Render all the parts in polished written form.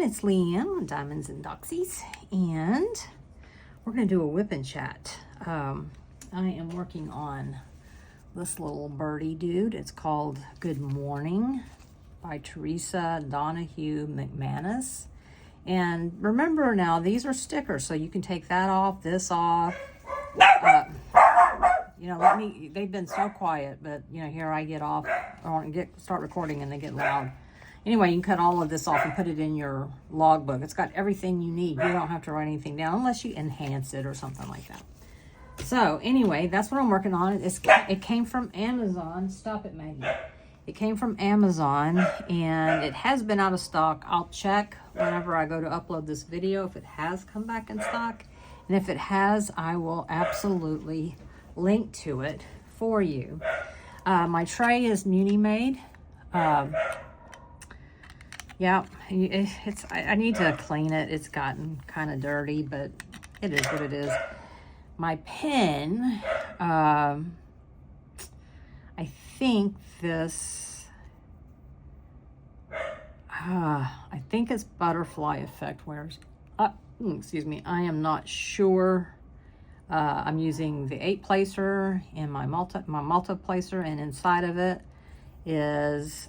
it's Leanne on Diamonds and Doxies, and we're going to do a whip and chat. I am working on this little birdie dude. It's called Good Morning by Teresa Donahue McManus. And remember now, these are stickers, so you can take that off, this off. You know, they've been so quiet, but you know, here I get off, or start recording and they get loud. Anyway, you can cut all of this off and put it in your logbook. It's got everything you need. You don't have to write anything down unless you enhance it or something like that. So anyway, that's what I'm working on. It came from Amazon. Stop it, Maggie. It came from Amazon, and it has been out of stock. I'll check whenever I go to upload this video if it has come back in stock. And if it has, I will absolutely link to it for you. My tray is Muni made. Yeah, I need to clean it. It's gotten kind of dirty, but it is what it is. My pen, I think this, I think it's Butterfly Effect. Excuse me, I am not sure. I'm using the 8-placer and my multi-placer, and inside of it is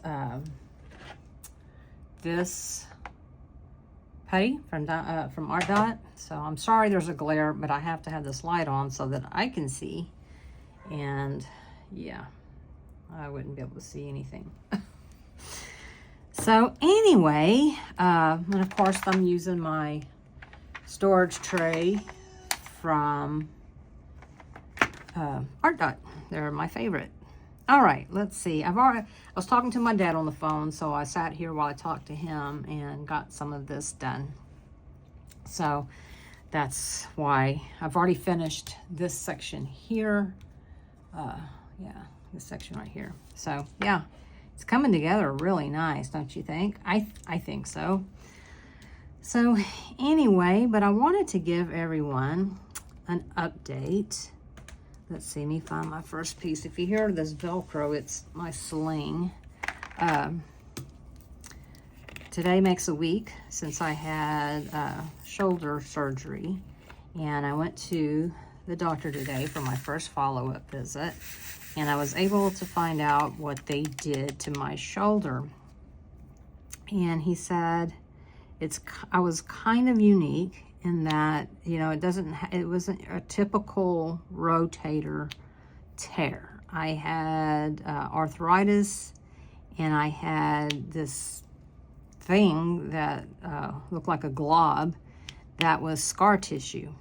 this putty from Art Dot. So I'm sorry there's a glare, but I have to have this light on so that I can see. And yeah, I wouldn't be able to see anything. So anyway, and of course I'm using my storage tray from Art Dot. They're my favorite. All right, let's see. I was talking to my dad on the phone, so I sat here while I talked to him and got some of this done. So that's why I've already finished this section here. Yeah, this section right here. So yeah, it's coming together really nice, don't you think? I think so. So anyway, but I wanted to give everyone an update. Let's see, let me find my first piece. If you hear this Velcro, it's my sling. Today makes a week since I had shoulder surgery, and I went to the doctor today for my first follow-up visit, and I was able to find out what they did to my shoulder. And he said I was kind of unique in that, you know, it wasn't a typical rotator tear. I had arthritis, and I had this thing that looked like a glob that was scar tissue,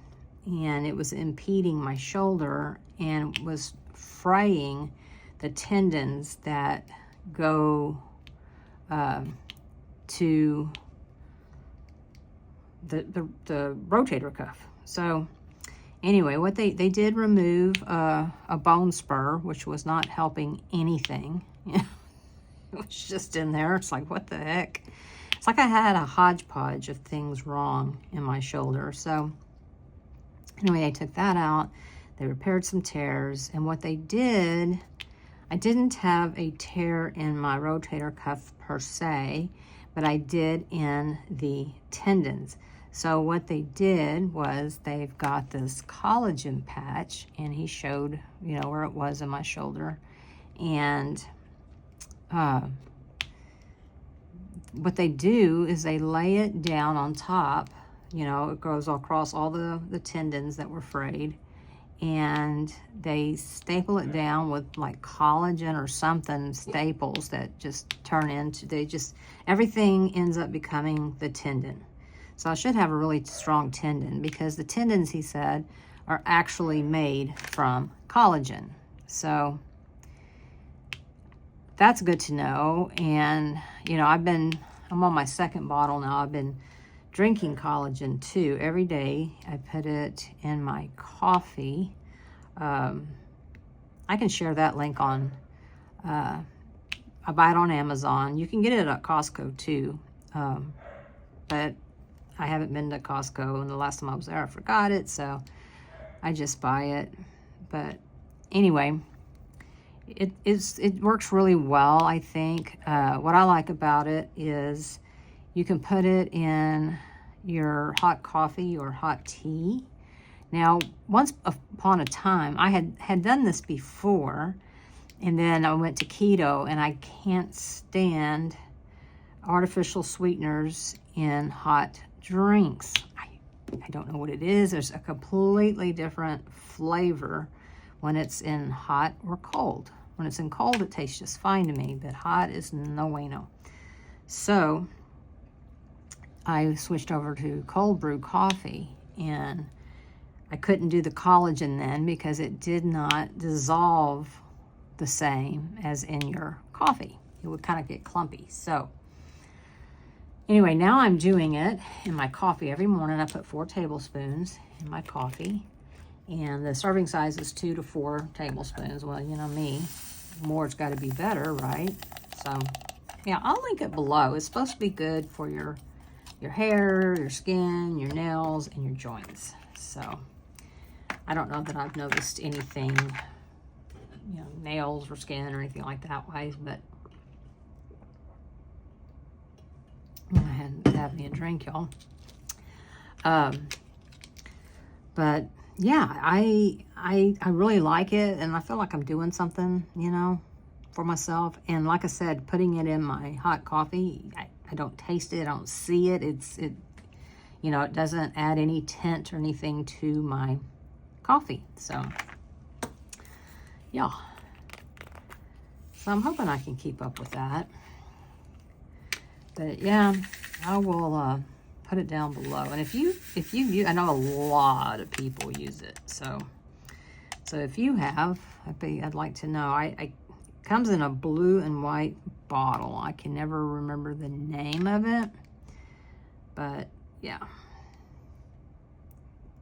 and it was impeding my shoulder and was fraying the tendons that go to the rotator cuff. So anyway, what they did remove a bone spur, which was not helping anything. It was just in there. It's like, what the heck? It's like I had a hodgepodge of things wrong in my shoulder. So anyway, they took that out. They repaired some tears, and what they did, I didn't have a tear in my rotator cuff per se, but I did in the tendons. So what they did was they've got this collagen patch, and he showed, you know, where it was in my shoulder. And what they do is they lay it down on top. You know, it goes across all the tendons that were frayed, and they staple it down with like collagen or something, staples that just turn into, everything ends up becoming the tendon. So I should have a really strong tendon, because the tendons, he said, are actually made from collagen. So that's good to know. And, you know, I'm on my second bottle now. I've been drinking collagen too every day. I put it in my coffee. I can share that link on, I buy it on Amazon. You can get it at Costco too. But I haven't been to Costco, and the last time I was there, I forgot it, so I just buy it. But anyway, it works really well, I think. What I like about it is You can put it in your hot coffee or hot tea. Now, once upon a time, I had done this before, and then I went to keto, and I can't stand artificial sweeteners in hot drinks. I don't know what it is. There's a completely different flavor when it's in hot or cold. When it's in cold, it tastes just fine to me, but hot is no bueno. So I switched over to cold brew coffee, and I couldn't do the collagen then because it did not dissolve the same as in your coffee. It would kind of get clumpy. So anyway, now I'm doing it in my coffee every morning. I put 4 tablespoons in my coffee, and the serving size is 2 to 4 tablespoons. Well, you know me, more's got to be better, right? So yeah, I'll link it below. It's supposed to be good for your hair, your skin, your nails, and your joints. So I don't know that I've noticed anything, you know, nails or skin or anything like that wise, but I had to have me a drink, y'all. But yeah, I really like it, and I feel like I'm doing something, you know, for myself. And like I said, putting it in my hot coffee, I don't taste it, I don't see it. It you know, it doesn't add any tint or anything to my coffee. So yeah, so I'm hoping I can keep up with that. But yeah, I will put it down below. And if you use, I know a lot of people use it. So if you have, I'd like to know. It comes in a blue and white bottle. I can never remember the name of it, but yeah,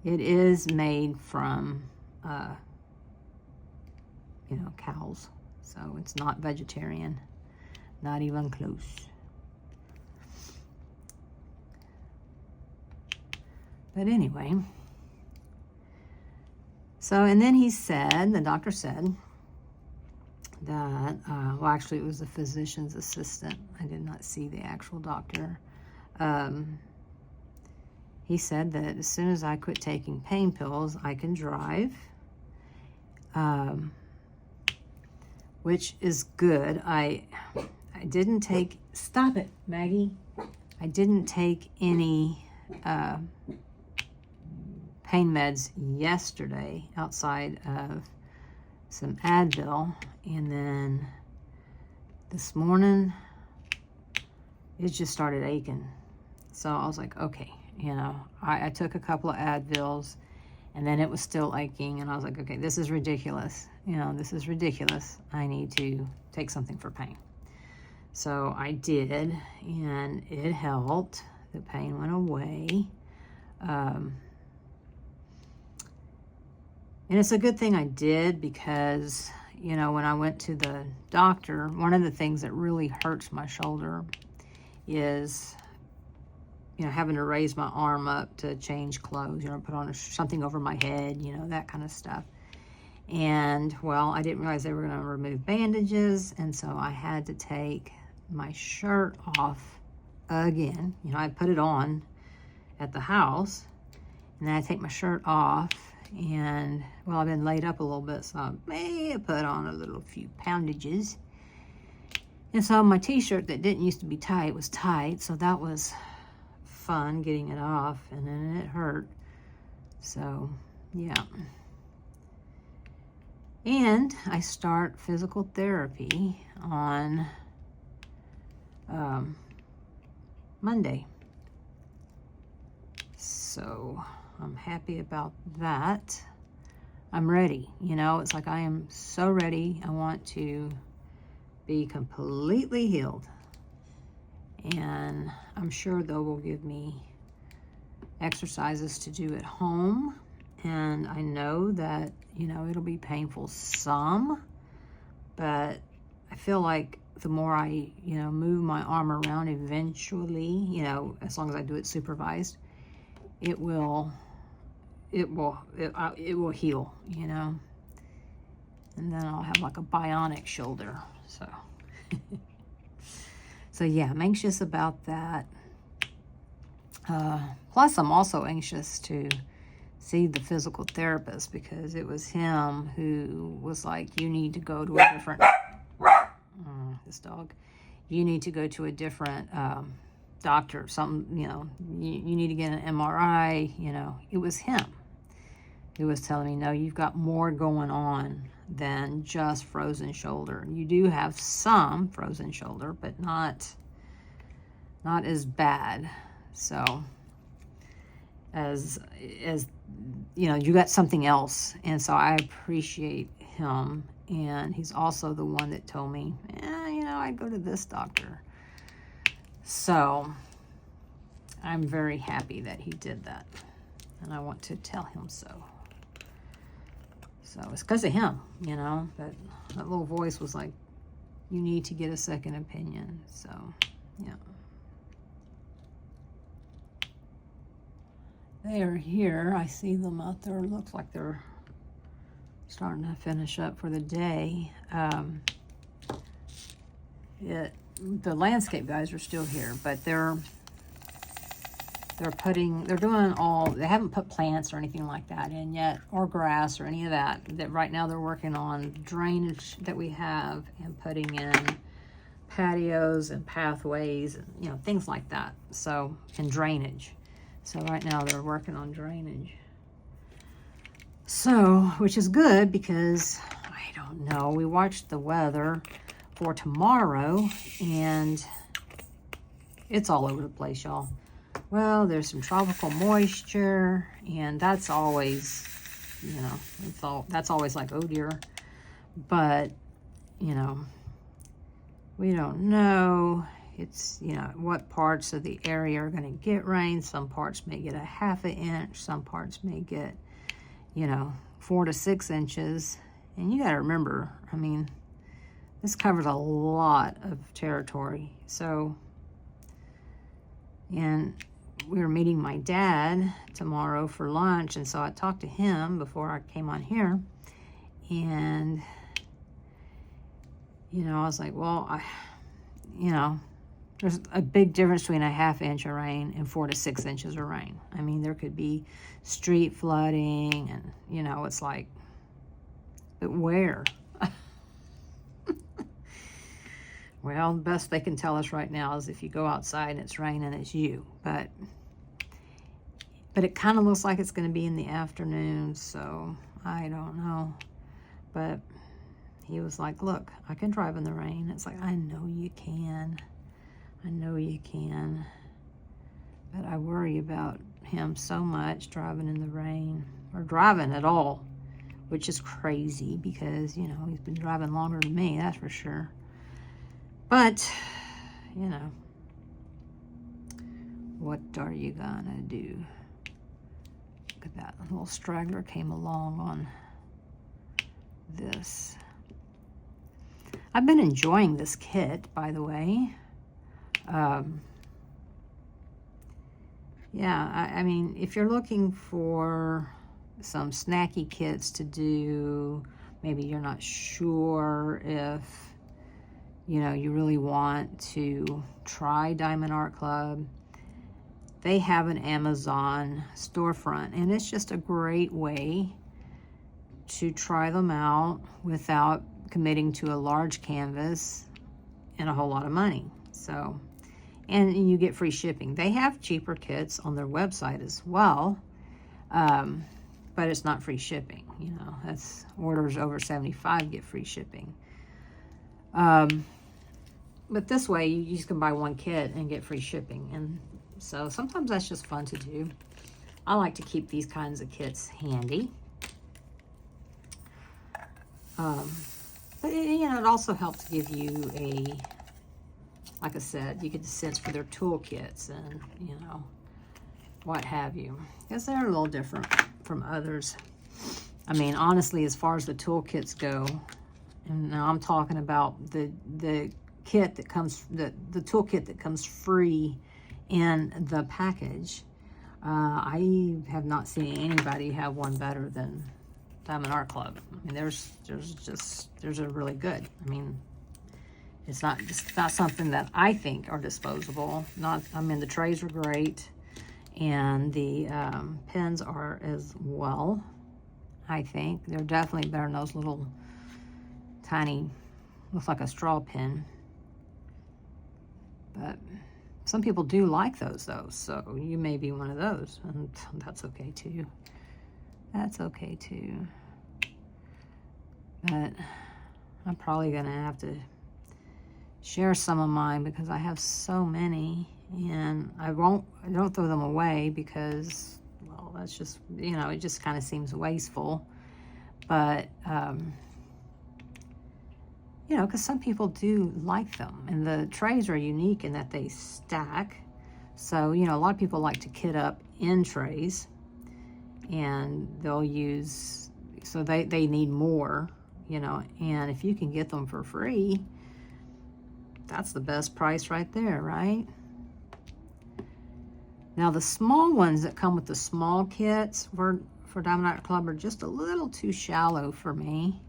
it is made from you know, cows. So it's not vegetarian, not even close. But anyway, so, and then he said, the doctor said that, well, actually it was the physician's assistant. I did not see the actual doctor. He said that as soon as I quit taking pain pills, I can drive, which is good. I didn't take, stop it, Maggie. I didn't take any pain meds yesterday outside of some Advil, and then this morning it just started aching. So I was like, okay, you know, I took a couple of Advils, and then it was still aching, and I was like, okay, this is ridiculous. You know, this is ridiculous. I need to take something for pain. So I did, and it helped. The pain went away. And it's a good thing I did, because, you know, when I went to the doctor, one of the things that really hurts my shoulder is, you know, having to raise my arm up to change clothes, you know, put on something over my head, you know, that kind of stuff. And, well, I didn't realize they were going to remove bandages, and so I had to take my shirt off again. You know, I put it on at the house, and then I take my shirt off, and, well, I've been laid up a little bit, so I may have put on a few poundages. And so my t-shirt that didn't used to be tight was tight, so that was fun getting it off, and then it hurt. So, yeah. And I start physical therapy on Monday. So I'm happy about that. I'm ready. You know, it's like I am so ready. I want to be completely healed. And I'm sure they will give me exercises to do at home. And I know that, you know, it'll be painful some, but I feel like the more I, you know, move my arm around, eventually, you know, as long as I do it supervised, it will heal, you know, and then I'll have like a bionic shoulder. So so yeah, I'm anxious about that. Plus, I'm also anxious to see the physical therapist because it was him who was like, you need to go to a different, this dog, you need to go to a different doctor, something, you know, you need to get an MRI, you know. It was him who was telling me, no, you've got more going on than just frozen shoulder. You do have some frozen shoulder, but not as bad. So as you know, you got something else. And so I appreciate him. And he's also the one that told me, you know, I go to this doctor. So I'm very happy that he did that. And I want to tell him so. So it's because of him, you know, that little voice was like, you need to get a second opinion. So, yeah. They are here. I see them out there. It looks like they're starting to finish up for the day. The landscape guys are still here, but they haven't put plants or anything like that in yet, or grass or any of that. That right now they're working on drainage that we have and putting in patios and pathways and, you know, things like that. So, and drainage. So right now they're working on drainage. So, which is good because, I don't know, we watched the weather for tomorrow and it's all over the place, y'all. Well, there's some tropical moisture and that's always, you know, that's always like, oh dear. But, you know, we don't know. It's, you know, what parts of the area are going to get rain. Some parts may get a ½ inch. Some parts may get, you know, 4 to 6 inches. And you got to remember, I mean, this covers a lot of territory. So, and we were meeting my dad tomorrow for lunch. And so I talked to him before I came on here. And, you know, I was like, well, you know, there's a big difference between a ½ inch of rain and 4 to 6 inches of rain. I mean, there could be street flooding and, you know, it's like, but where? Well, the best they can tell us right now is if you go outside and it's raining, it's you. But it kind of looks like it's going to be in the afternoon, so I don't know. But he was like, look, I can drive in the rain. It's like, I know you can. I know you can, but I worry about him so much driving in the rain or driving at all, which is crazy because, you know, he's been driving longer than me, that's for sure. But, you know, what are you gonna do? Look at that little straggler came along on this. I've been enjoying this kit, by the way. Yeah, I mean, if you're looking for some snacky kits to do, maybe you're not sure if, you know, you really want to try Diamond Art Club, they have an Amazon storefront, and it's just a great way to try them out without committing to a large canvas and a whole lot of money. So, and you get free shipping. They have cheaper kits on their website as well, but it's not free shipping. You know, that's orders over 75 get free shipping. But this way, you just can buy one kit and get free shipping. And so sometimes that's just fun to do. I like to keep these kinds of kits handy. But you know, it also helps give you a, like I said, you get the sense for their toolkits and, you know, what have you. Because they're a little different from others. I mean, honestly, as far as the toolkits go, and now I'm talking about the kit that comes, the toolkit that comes free in the package. I have not seen anybody have one better than Diamond Art Club. I mean, there's a really good. I mean, it's not something that I think are disposable. I mean, the trays are great, And the pens are as well, I think. They're definitely better than those little tiny, looks like a straw pen. But some people do like those though, so you may be one of those, and that's okay too. That's okay too. But I'm probably gonna have to share some of mine because I have so many, and I don't throw them away because, well, that's just, you know, it just kind of seems wasteful. But you know, because some people do like them, and the trays are unique in that they stack. So, you know, a lot of people like to kit up in trays, and they'll use, so they need more, you know, and if you can get them for free, that's the best price right there, right? Now, the small ones that come with the small kits for Diamond Art Club are just a little too shallow for me.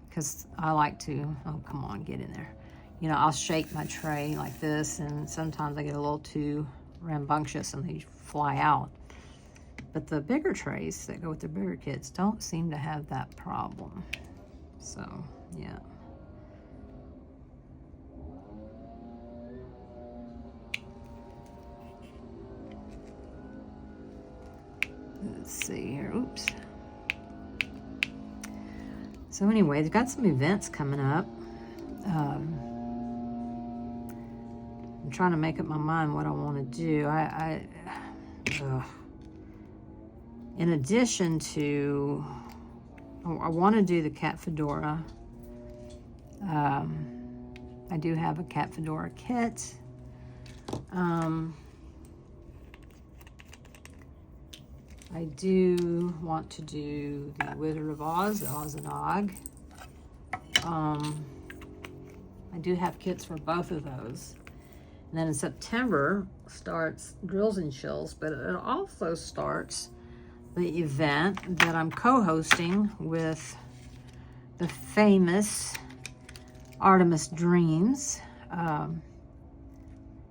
Because I like to, oh, come on, get in there. You know, I'll shake my tray like this, and sometimes I get a little too rambunctious and they fly out. But the bigger trays that go with the bigger kits don't seem to have that problem. So, yeah. Let's see here, oops. So anyway, they've got some events coming up. I'm trying to make up my mind what I want to do. In addition to, I want to do the cat fedora. I do have a cat fedora kit. I do want to do the Wizard of Oz, the Oz and Og. I do have kits for both of those. And then in September starts Grills and Chills, but it also starts the event that I'm co-hosting with the famous Artemis Dreams.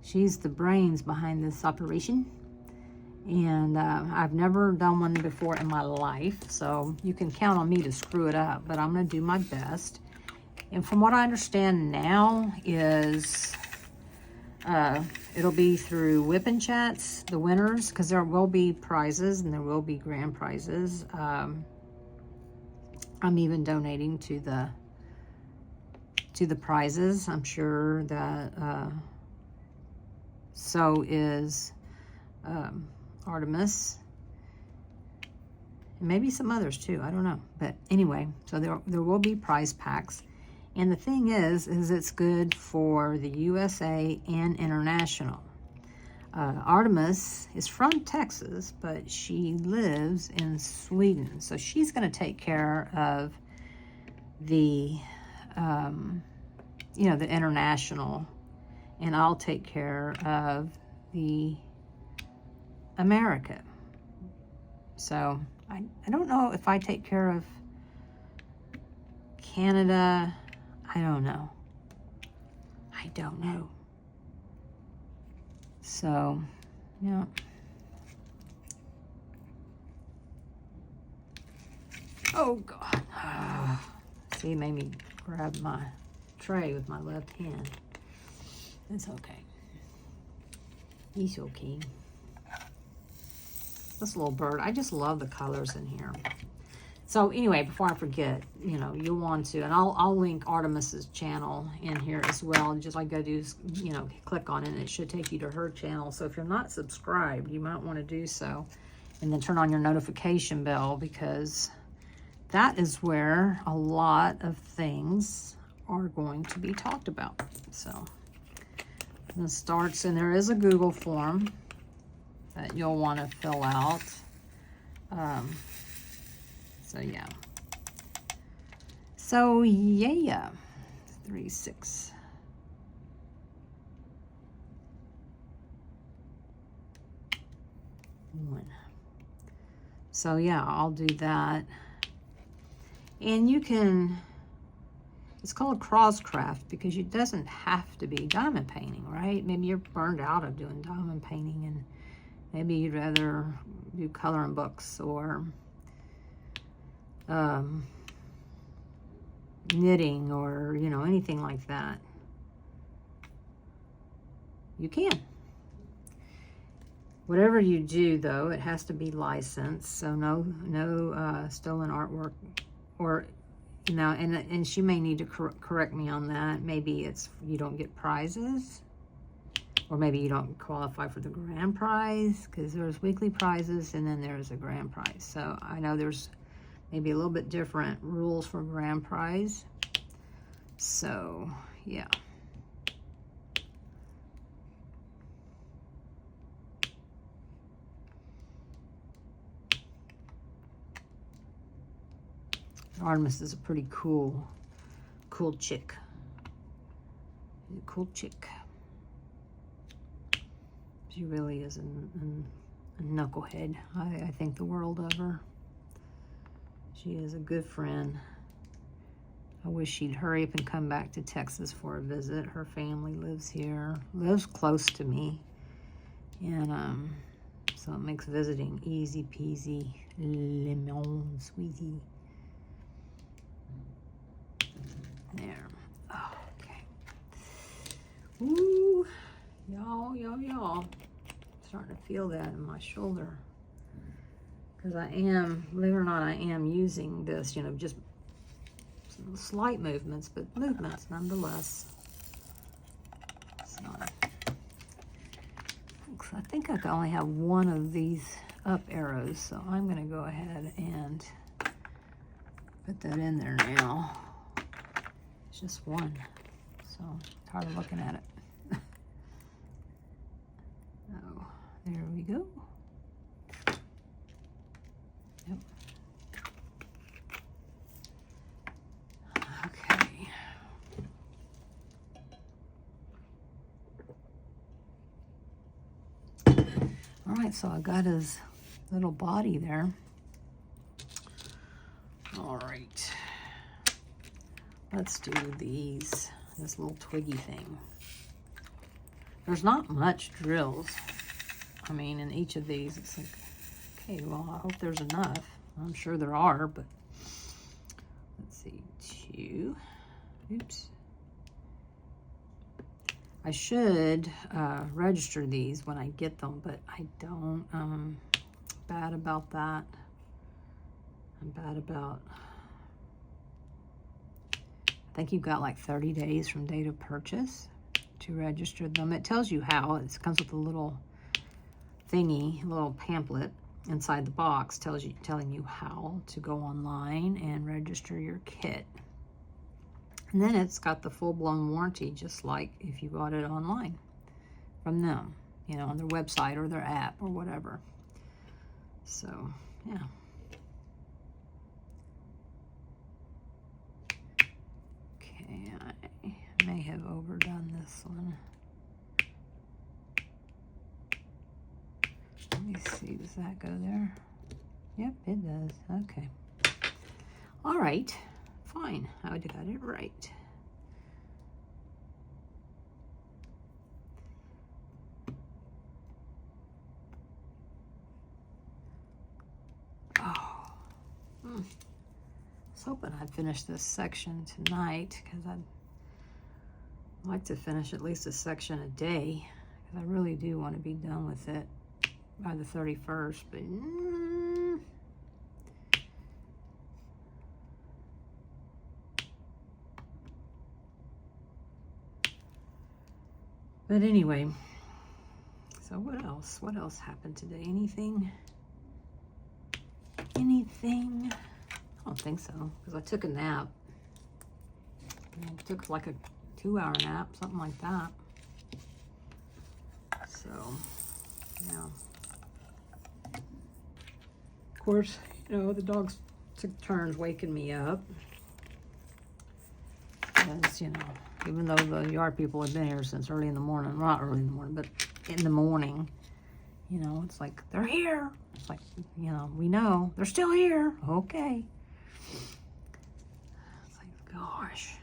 She's the brains behind this operation. And I've never done one before in my life, so you can count on me to screw it up, but I'm going to do my best. And from what I understand now is it'll be through WIP and Chats, the winners, because there will be prizes and there will be grand prizes. I'm even donating to the prizes. I'm sure that so is Artemis, and maybe some others too, I don't know. But anyway, so there will be prize packs. And the thing is it's good for the USA and international. Artemis is from Texas, but she lives in Sweden. So she's going to take care of the, you know, the international, and I'll take care of the America. So I don't know if I take care of Canada. I don't know. So, yeah. Oh, God. See, it made me grab my tray with my left hand. It's okay. He's okay. This little bird, I just love the colors in here. So anyway, before I forget, you know, you'll want to, and I'll link Artemis's channel in here as well. And just like go do, you know, click on it and it should take you to her channel. So if you're not subscribed, you might want to do so. And then turn on your notification bell, because that is where a lot of things are going to be talked about. So this starts, and there is a Google form that you'll want to fill out. So yeah. So yeah, 3, 6. One. So yeah, I'll do that. And you can, it's called crosscraft because it doesn't have to be diamond painting, right? Maybe you're burned out of doing diamond painting and Maybe you'd rather do coloring books or knitting or, you know, anything like that. You can. Whatever you do, though, it has to be licensed. So no stolen artwork, or, you know, and she may need to correct me on that. Maybe it's you don't get prizes, or maybe you don't qualify for the grand prize, because there's weekly prizes and then there's a grand prize. So I know there's maybe a little bit different rules for grand prize. So yeah. Artemis is a pretty cool chick. She's a cool chick. She really is a knucklehead. I think the world of her. She is a good friend. I wish she'd hurry up and come back to Texas for a visit. Her family lives here, lives close to me. And so it makes visiting easy peasy, lemon squeezy. There. Oh, okay. Ooh, y'all. Starting to feel that in my shoulder. Because I am, believe it or not, I am using this, you know, just some slight movements, but movements nonetheless. So, I think I can only have one of these up arrows, so I'm going to go ahead and put that in there now. It's just one, so it's hard looking at it. Oh, there we go. Yep. Okay. All right, so I got his little body there. All right. Let's do this little twiggy thing. There's not much drills. I mean, in each of these, it's like, okay, well, I hope there's enough. I'm sure there are, but let's see, 2. Oops. I should register these when I get them, but I don't. Bad about that. I'm bad about. I think you've got like 30 days from date of purchase to register them. It tells you how. It comes with a little thingy, a little pamphlet inside the box telling you how to go online and register your kit. And then it's got the full-blown warranty, just like if you bought it online from them, you know, on their website or their app or whatever. So, yeah. Okay, I may have overdone this one. Let me see, does that go there? Yep, it does. Okay. All right, fine. I got it right. Oh. I was hoping I'd finish this section tonight, because I'd like to finish at least a section a day, because I really do want to be done with it by the 31st, but anyway, so what else happened today? Anything? I don't think so, because I took a nap. I took like a 2-hour nap, something like that. So, yeah. Of course, you know, the dogs took turns waking me up. Because, you know, even though the yard people have been here since early in the morning, not early in the morning, but in the morning, you know, it's like, they're here. It's like, you know, we know they're still here. Okay. It's like, gosh.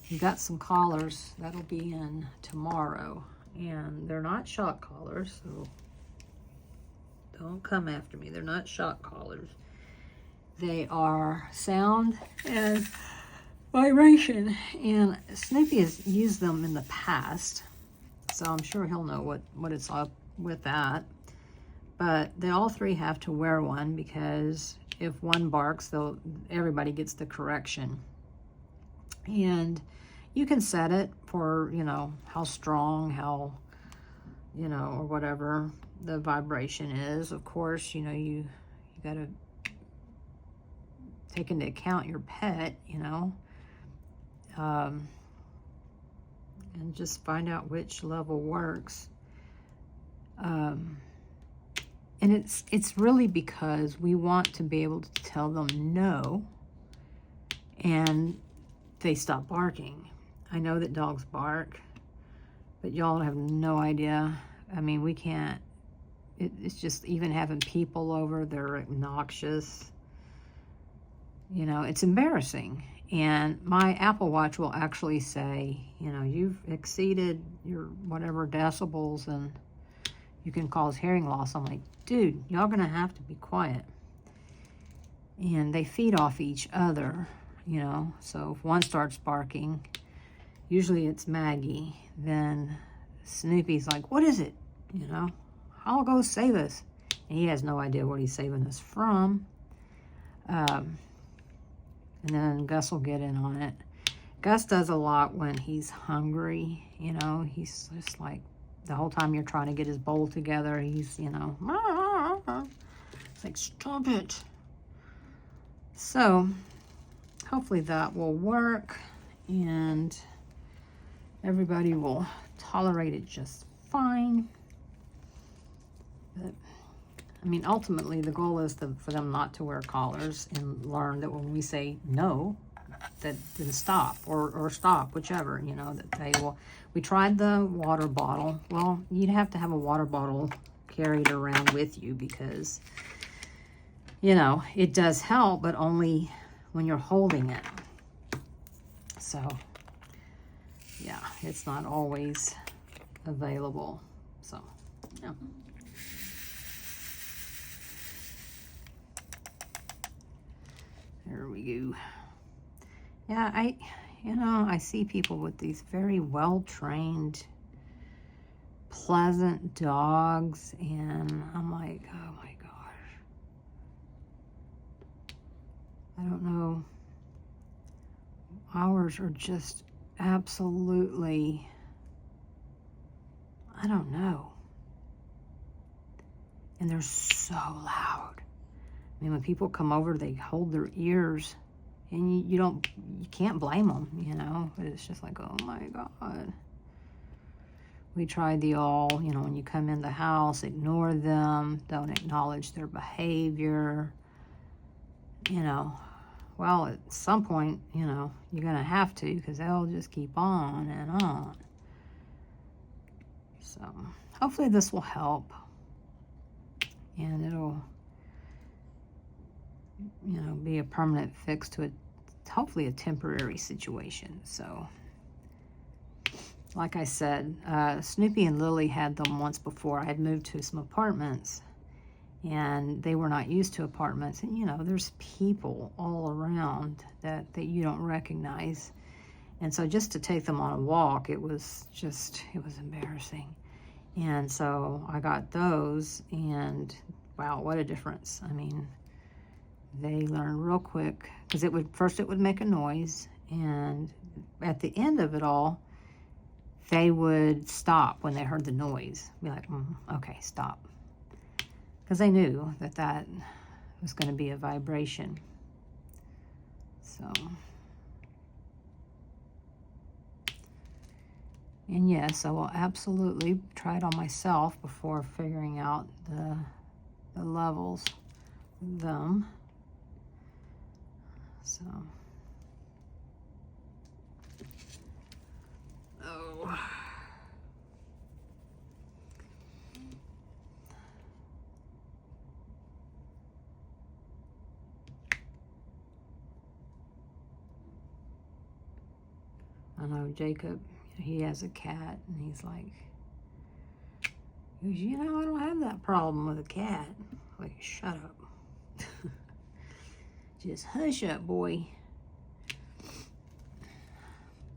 We got some collars that'll be in tomorrow, And they're not shock collars, so don't come after me. They're not shock collars. They are sound and vibration. And Snoopy has used them in the past, so I'm sure he'll know what it's up with that. But they all three have to wear one, because if one barks, everybody gets the correction. And you can set it for, you know, how strong, how, you know, or whatever the vibration is. Of course, you know, you got to take into account your pet, you know, and just find out which level works. And it's really because we want to be able to tell them no, and they stop barking. I know that dogs bark, but y'all have no idea. I mean, we can't, it's just even having people over, they're obnoxious. You know, it's embarrassing. And my Apple Watch will actually say, you know, you've exceeded your whatever decibels and you can cause hearing loss. I'm like, dude, y'all gonna have to be quiet. And they feed off each other, you know. So if one starts barking, usually it's Maggie, then Snoopy's like, what is it? You know, I'll go save us. And he has no idea what he's saving us from. And then Gus will get in on it. Gus does a lot when he's hungry, you know. He's just like, the whole time you're trying to get his bowl together, he's, you know, it's like, stop it. So hopefully that will work, and everybody will tolerate it just fine. But I mean, ultimately the goal is for them not to wear collars, and learn that when we say no, that then stop, or stop, whichever, you know, that they will. We tried the water bottle. Well, you'd have to have a water bottle carried around with you, because, you know, it does help, but only when you're holding it. So yeah, it's not always available. So yeah. There we go. Yeah, I see people with these very well-trained, pleasant dogs, and I'm like, oh my gosh. I don't know. Ours are just absolutely, I don't know. And they're so loud. I mean, when people come over, they hold their ears, and you can't blame them, you know, but it's just like, oh my God. We tried the all, you know, when you come in the house, ignore them, don't acknowledge their behavior, you know. Well, at some point, you know, you're going to have to, because they'll just keep on and on. So hopefully this will help, and it'll, you know, be a permanent fix to hopefully a temporary situation. So like I said, Snoopy and Lily had them once before. I had moved to some apartments, and they were not used to apartments. And, you know, there's people all around that you don't recognize. And so just to take them on a walk, it was embarrassing. And so I got those, and wow, what a difference. I mean, they learned real quick, because it would make a noise, and at the end of it all, they would stop when they heard the noise. Be like, okay, stop. Because they knew that was going to be a vibration. So, and yes, I will absolutely try it on myself before figuring out the levels of them. So, oh. I know Jacob, he has a cat, and he's like, He goes, you know, I don't have that problem with a cat. Like, shut up. Just hush up, boy.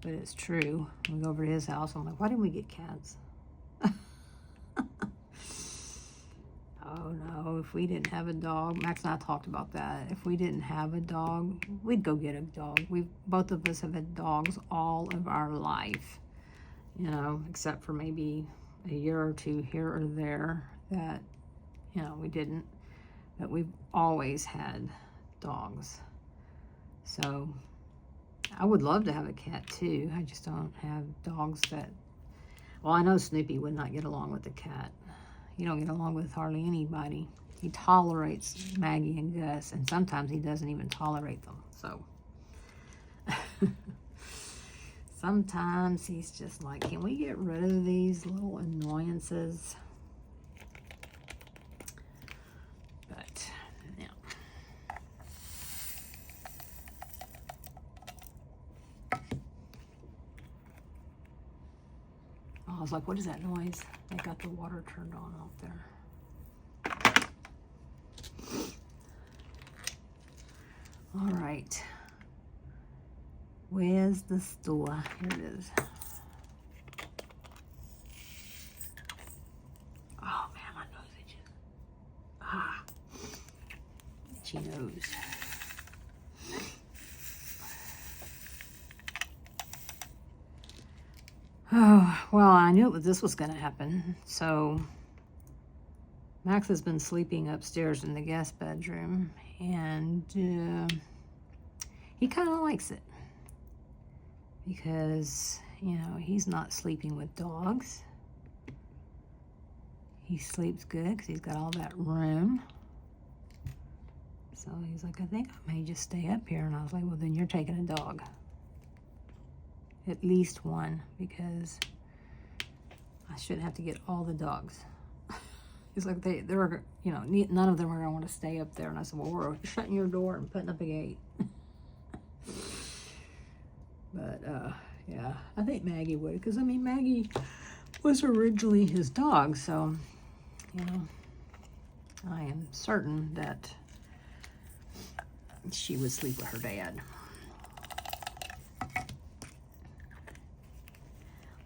But it's true. We go over to his house. I'm like, why didn't we get cats? Oh no, if we didn't have a dog, Max and I talked about that. If we didn't have a dog, we'd go get a dog. Both of us have had dogs all of our life, you know, except for maybe a year or two here or there that, you know, we didn't. But we've always had dogs. So I would love to have a cat too. I just don't have dogs that, well, I know Snoopy would not get along with the cat. He don't get along with hardly anybody. He tolerates Maggie and Gus, and sometimes he doesn't even tolerate them. So sometimes he's just like, can we get rid of these little annoyances? But yeah. I was like, what is that noise? They got the water turned on out there. All right. Where's the store? Here it is. Oh man, my nose itches. Ah, itchy nose. Oh, well, I knew this was going to happen. So Max has been sleeping upstairs in the guest bedroom, and he kind of likes it because, you know, he's not sleeping with dogs. He sleeps good because he's got all that room. So he's like, I think I may just stay up here. And I was like, well, then you're taking a dog. At least one, because I shouldn't have to get all the dogs. It's like they're, you know, none of them are going to want to stay up there. And I said, well, we're shutting your door and putting up a gate. But, yeah, I think Maggie would. Because, I mean, Maggie was originally his dog. So, you know, I am certain that she would sleep with her dad.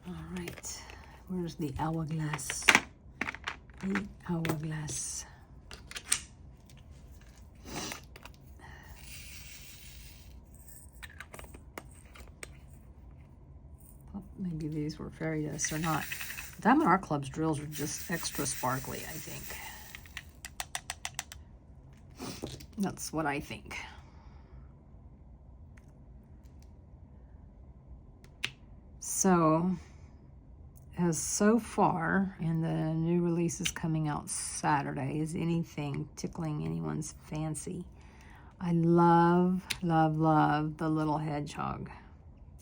All right, where's the hourglass? The hourglass. Thought maybe these were fairy dust or not. Diamond Art Club's drills are just extra sparkly, I think. That's what I think. So far, and the new release is coming out Saturday, is anything tickling anyone's fancy. I love, love, love the little hedgehog.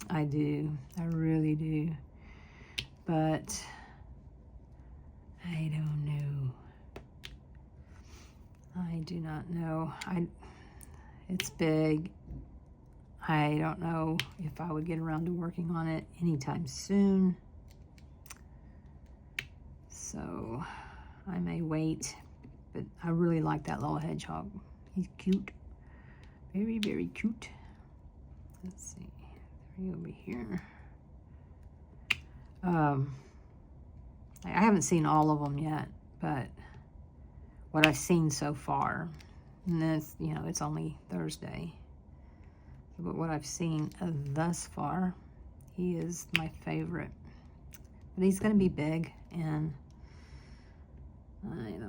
I do. I really do. But I don't know. I do not know. It's big. I don't know if I would get around to working on it anytime soon. So I may wait, but I really like that little hedgehog. He's cute. Very, very cute. Let's see. Over here. I haven't seen all of them yet, but what I've seen so far, and that's, you know, it's only Thursday, but what I've seen thus far, he is my favorite. But he's going to be big, and I don't know.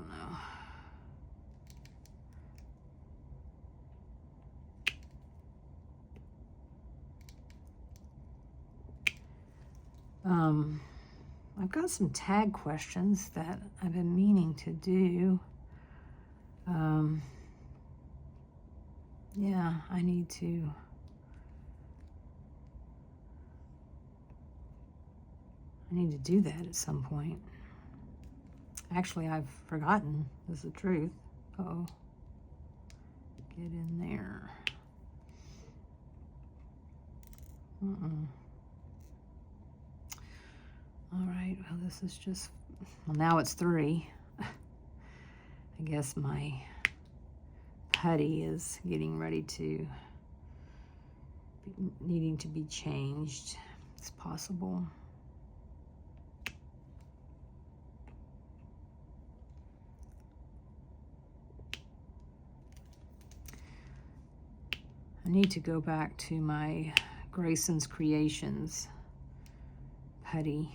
I've got some tag questions that I've been meaning to do. Yeah, I need to do that at some point. Actually, I've forgotten, is the truth. Uh-oh. Get in there. All right, well, this is just well, now it's 3. I guess my putty is getting ready to, needing to be changed. It's possible. I need to go back to my Grayson's Creations putty.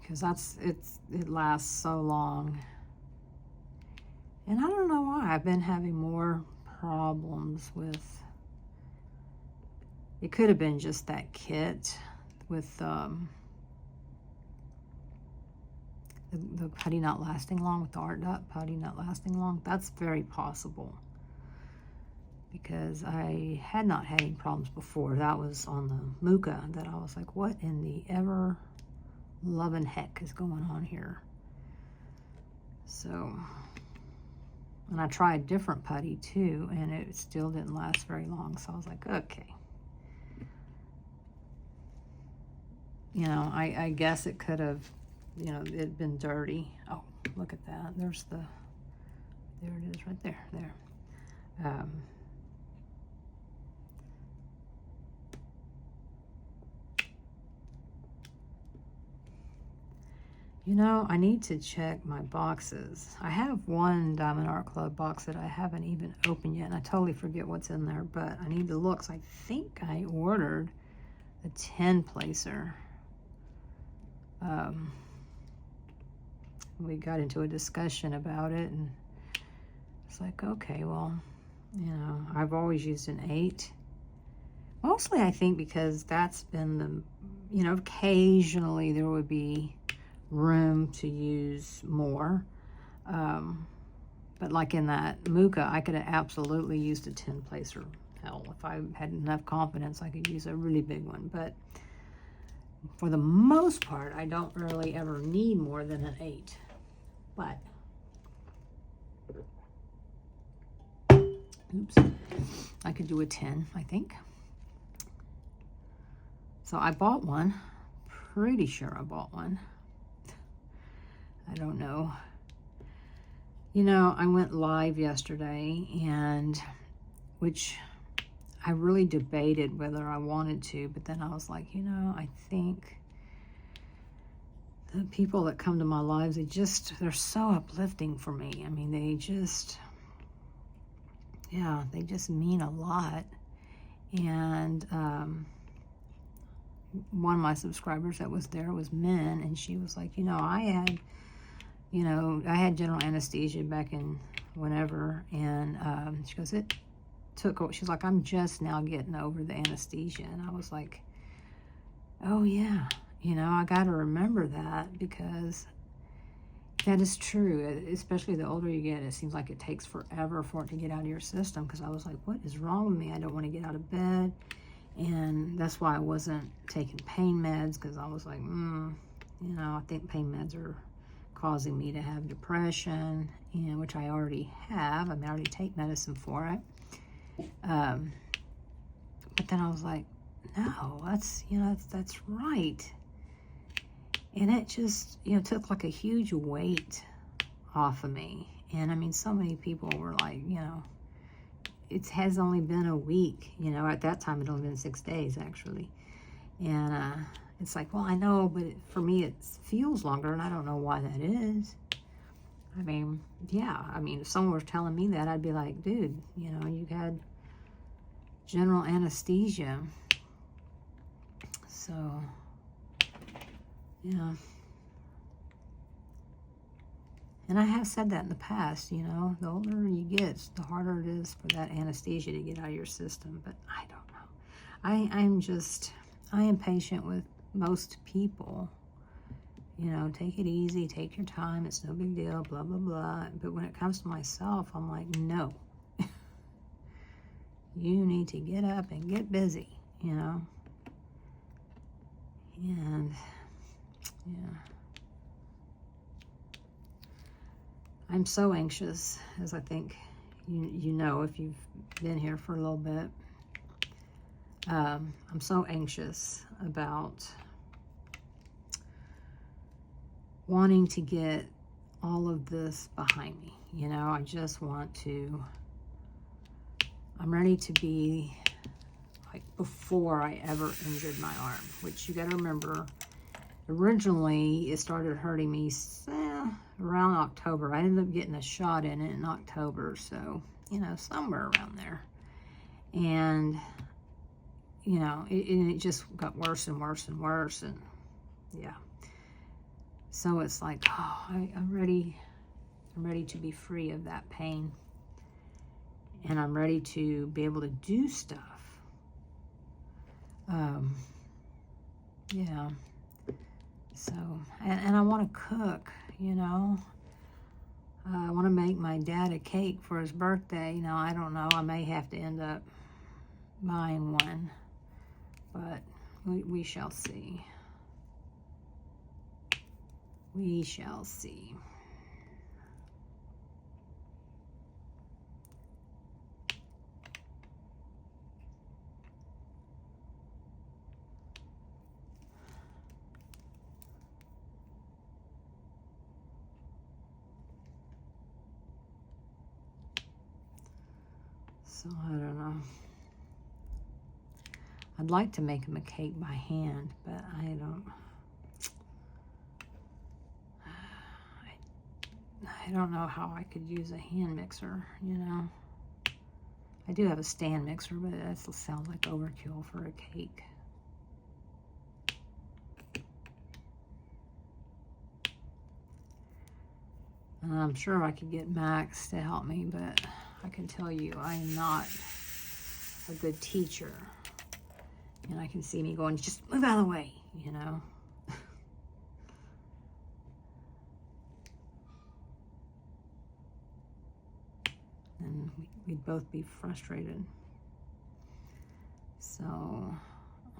Because it lasts so long. And I don't know why I've been having more problems with, it could have been just that kit with the putty not lasting long, with the art dot putty not lasting long. That's very possible, because I had not had any problems before. That was on the Muka that I was like, what in the ever loving heck is going on here? So, and I tried different putty too, and it still didn't last very long. So I was like, okay. You know, I guess it could have, you know, it been dirty. Oh, look at that. There's the, there it is right there, there. You know, I need to check my boxes. I have one Diamond Art Club box that I haven't even opened yet, and I totally forget what's in there, but I need to look. So I think I ordered a 10 placer. We got into a discussion about it, and it's like, okay, well, you know, I've always used an 8. Mostly, I think, because that's been the, you know, occasionally there would be room to use more. But like in that Muka, I could have absolutely used a 10 placer. Hell, if I had enough confidence, I could use a really big one. But for the most part, I don't really ever need more than an 8. But, oops, I could do a 10, I think. So I bought one. Pretty sure I bought one. I don't know. You know, I went live yesterday, and which I really debated whether I wanted to, but then I was like, you know, I think the people that come to my lives, they're so uplifting for me. I mean, they just mean a lot. And one of my subscribers that was there was Min, and she was like, you know, I had general anesthesia back in whenever, and she goes, it took, she's like, I'm just now getting over the anesthesia. And I was like, oh yeah, you know, I got to remember that, because that is true. Especially the older you get, it seems like it takes forever for it to get out of your system, because I was like, what is wrong with me? I don't want to get out of bed. And that's why I wasn't taking pain meds, because I was like, you know, I think pain meds are causing me to have depression, and which I already have. I mean, I already take medicine for it. But then I was like, no, that's, you know, that's right. And it just, you know, took like a huge weight off of me. And I mean, so many people were like, you know, it has only been a week, you know, at that time it only been 6 days actually. And it's like, well, I know, but for me it feels longer, and I don't know why that is. I mean, yeah, I mean, if someone was telling me that, I'd be like, dude, you know, you had general anesthesia. So, yeah. And I have said that in the past, you know, the older you get, the harder it is for that anesthesia to get out of your system. But I don't know. I am patient with most people. You know, take it easy, take your time, it's no big deal, blah, blah, blah. But when it comes to myself, I'm like, no. You need to get up and get busy, you know. And, yeah. I'm so anxious, as I think you know if you've been here for a little bit. I'm so anxious about wanting to get all of this behind me. You know, I just want to, I'm ready to be like before I ever injured my arm, which you got to remember, originally it started hurting me around October. I ended up getting a shot in it in October, so, you know, somewhere around there. And, you know, it just got worse and worse and worse, and yeah. So it's like, oh, I'm ready to be free of that pain. And I'm ready to be able to do stuff. Yeah. So, and I want to cook, you know. I want to make my dad a cake for his birthday. You know, I don't know. I may have to end up buying one. But we shall see. We shall see. So I don't know. I'd like to make him a cake by hand, but I don't know how I could use a hand mixer, you know. I do have a stand mixer, but that sounds like overkill for a cake. And I'm sure I could get Max to help me, but I can tell you I am not a good teacher. And I can see me going, just move out of the way, you know. And we'd both be frustrated. So,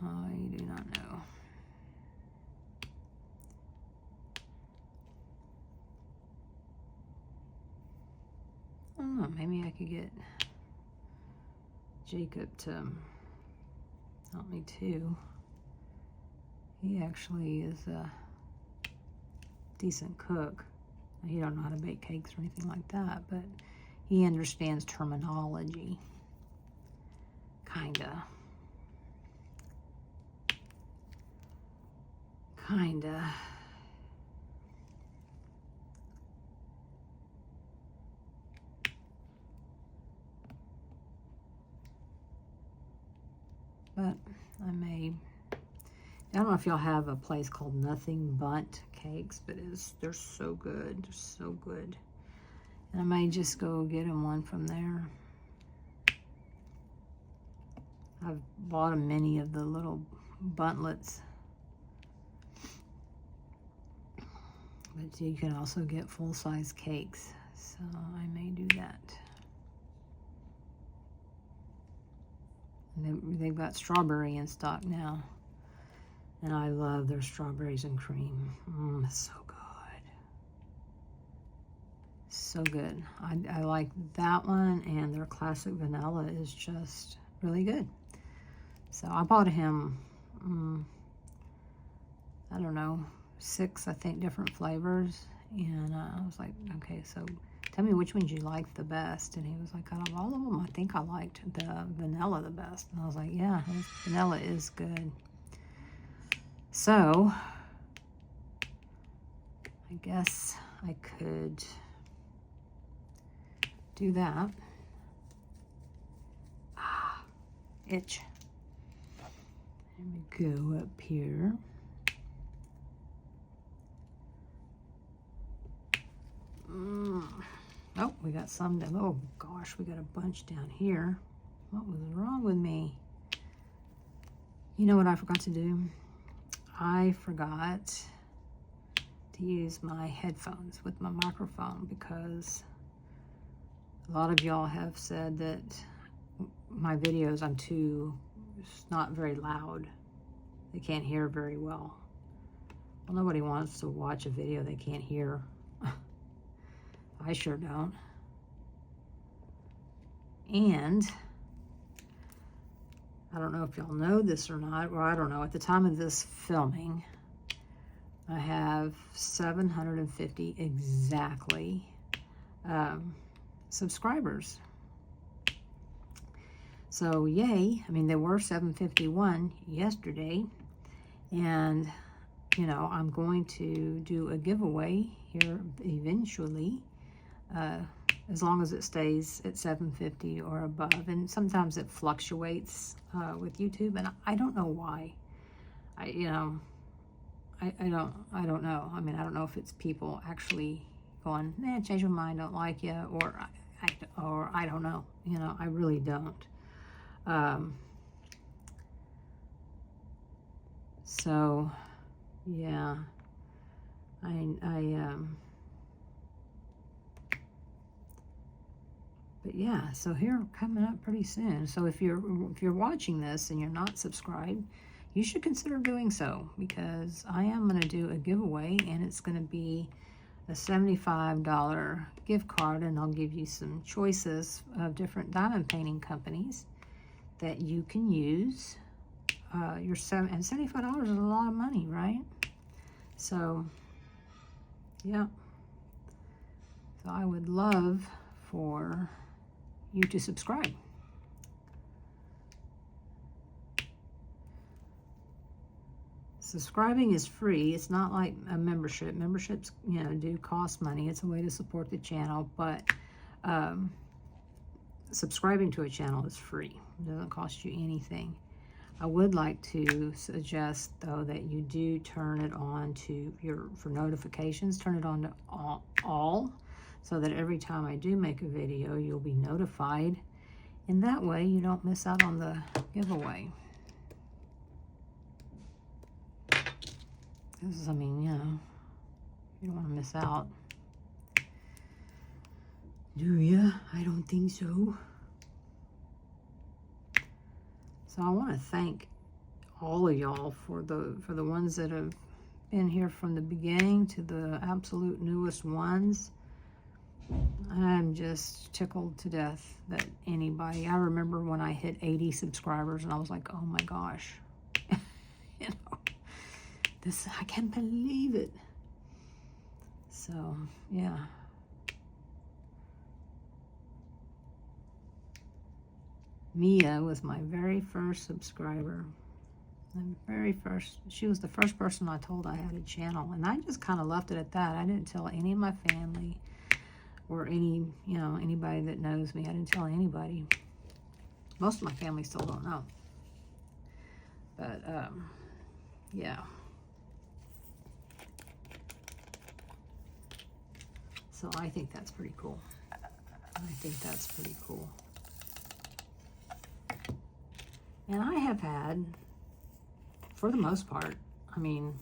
I do not know. I don't know, maybe I could get Jacob to help me too. He actually is a decent cook. He don't know how to bake cakes or anything like that, but he understands terminology. Kinda. But I don't know if y'all have a place called Nothing But Cakes, but they're so good. They're so good. And I may just go get him one from there. I've bought many of the little buntlets. But you can also get full-size cakes. So I may do that. And they've got strawberry in stock now. And I love their strawberries and cream. It's so good. So good. I like that one, and their classic vanilla is just really good. So I bought him, I don't know, 6, I think, different flavors. And I was like, okay, so tell me which ones you like the best. And he was like, out of all of them, I think I liked the vanilla the best. And I was like, yeah, vanilla is good. So I guess I could do that. Itch. Let me go up here. Oh, we got some down. Oh gosh, we got a bunch down here. What was wrong with me? You know what I forgot to do? I forgot to use my headphones with my microphone, because a lot of y'all have said that my videos, it's not very loud. They can't hear very well. Well, nobody wants to watch a video they can't hear. I sure don't. And I don't know if y'all know this or not, or I don't know. At the time of this filming, I have 750 exactly subscribers. So yay. I mean, there were 751 yesterday, and you know, I'm going to do a giveaway here eventually, as long as it stays at 750 or above. And sometimes it fluctuates with YouTube, and I don't know why. I don't know. I mean, I don't know if it's people actually going, change my mind, don't like you, or I don't know. You know, I really don't. So yeah, but yeah, so here coming up pretty soon. So if you're watching this and you're not subscribed, you should consider doing so, because I am going to do a giveaway, and it's going to be a $75 gift card, and I'll give you some choices of different diamond painting companies that you can use. And $75 is a lot of money, right? So yeah, so I would love for you to subscribe. Subscribing is free. It's not like a membership. Memberships, you know, do cost money. It's a way to support the channel, but subscribing to a channel is free. It doesn't cost you anything. I would like to suggest, though, that you do turn it on for notifications, turn it on to all, so that every time I do make a video, you'll be notified. And that way, you don't miss out on the giveaway. Because, I mean, you know, you don't want to miss out. Do ya? I don't think so. So I want to thank all of y'all for the ones that have been here from the beginning to the absolute newest ones. I'm just tickled to death that anybody. I remember when I hit 80 subscribers, and I was like, oh my gosh, you know, I can't believe it. So yeah. Mia was my very first subscriber. She was the first person I told I had a channel, and I just kind of left it at that. I didn't tell any of my family or anybody that knows me. I didn't tell anybody. Most of my family still don't know. But yeah. So I think that's pretty cool. And I have had, for the most part, I mean,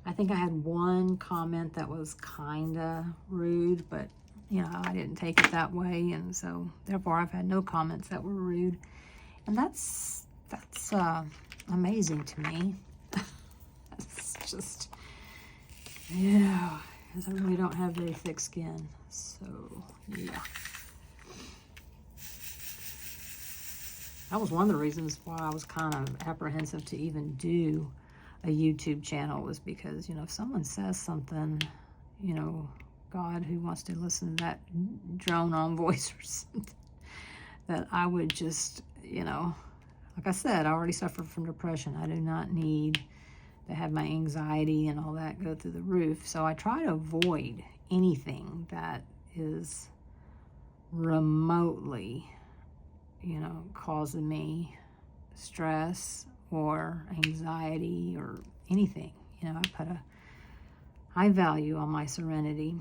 I think I had one comment that was kind of rude, but, you know, I didn't take it that way. And so, therefore, I've had no comments that were rude. And that's amazing to me. It's just, yeah, because I really don't have very thick skin. So, yeah. That was one of the reasons why I was kind of apprehensive to even do a YouTube channel, was because, you know, if someone says something, you know, God, who wants to listen to that drone on voice or something, that I would just, you know, like I said, I already suffer from depression. I do not need to have my anxiety and all that go through the roof. So I try to avoid anything that is remotely, you know, causing me stress or anxiety or anything. You know, I put a high value on my serenity.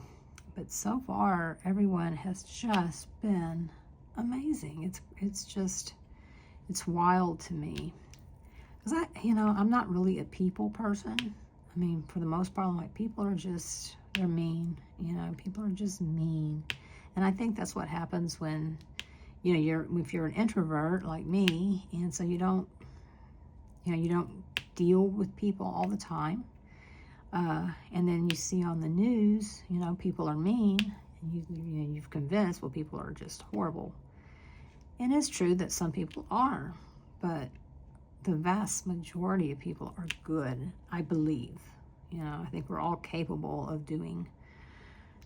But so far, everyone has just been amazing. It's wild to me. Because I'm not really a people person. I mean, for the most part, I'm like, people are just, they're mean. You know, people are just mean. And I think that's what happens when, you know, if you're an introvert like me, and so you don't deal with people all the time, and then you see on the news, you know, people are mean, you've convinced, well, people are just horrible. And it's true that some people are, but the vast majority of people are good, I believe. You know, I think we're all capable of doing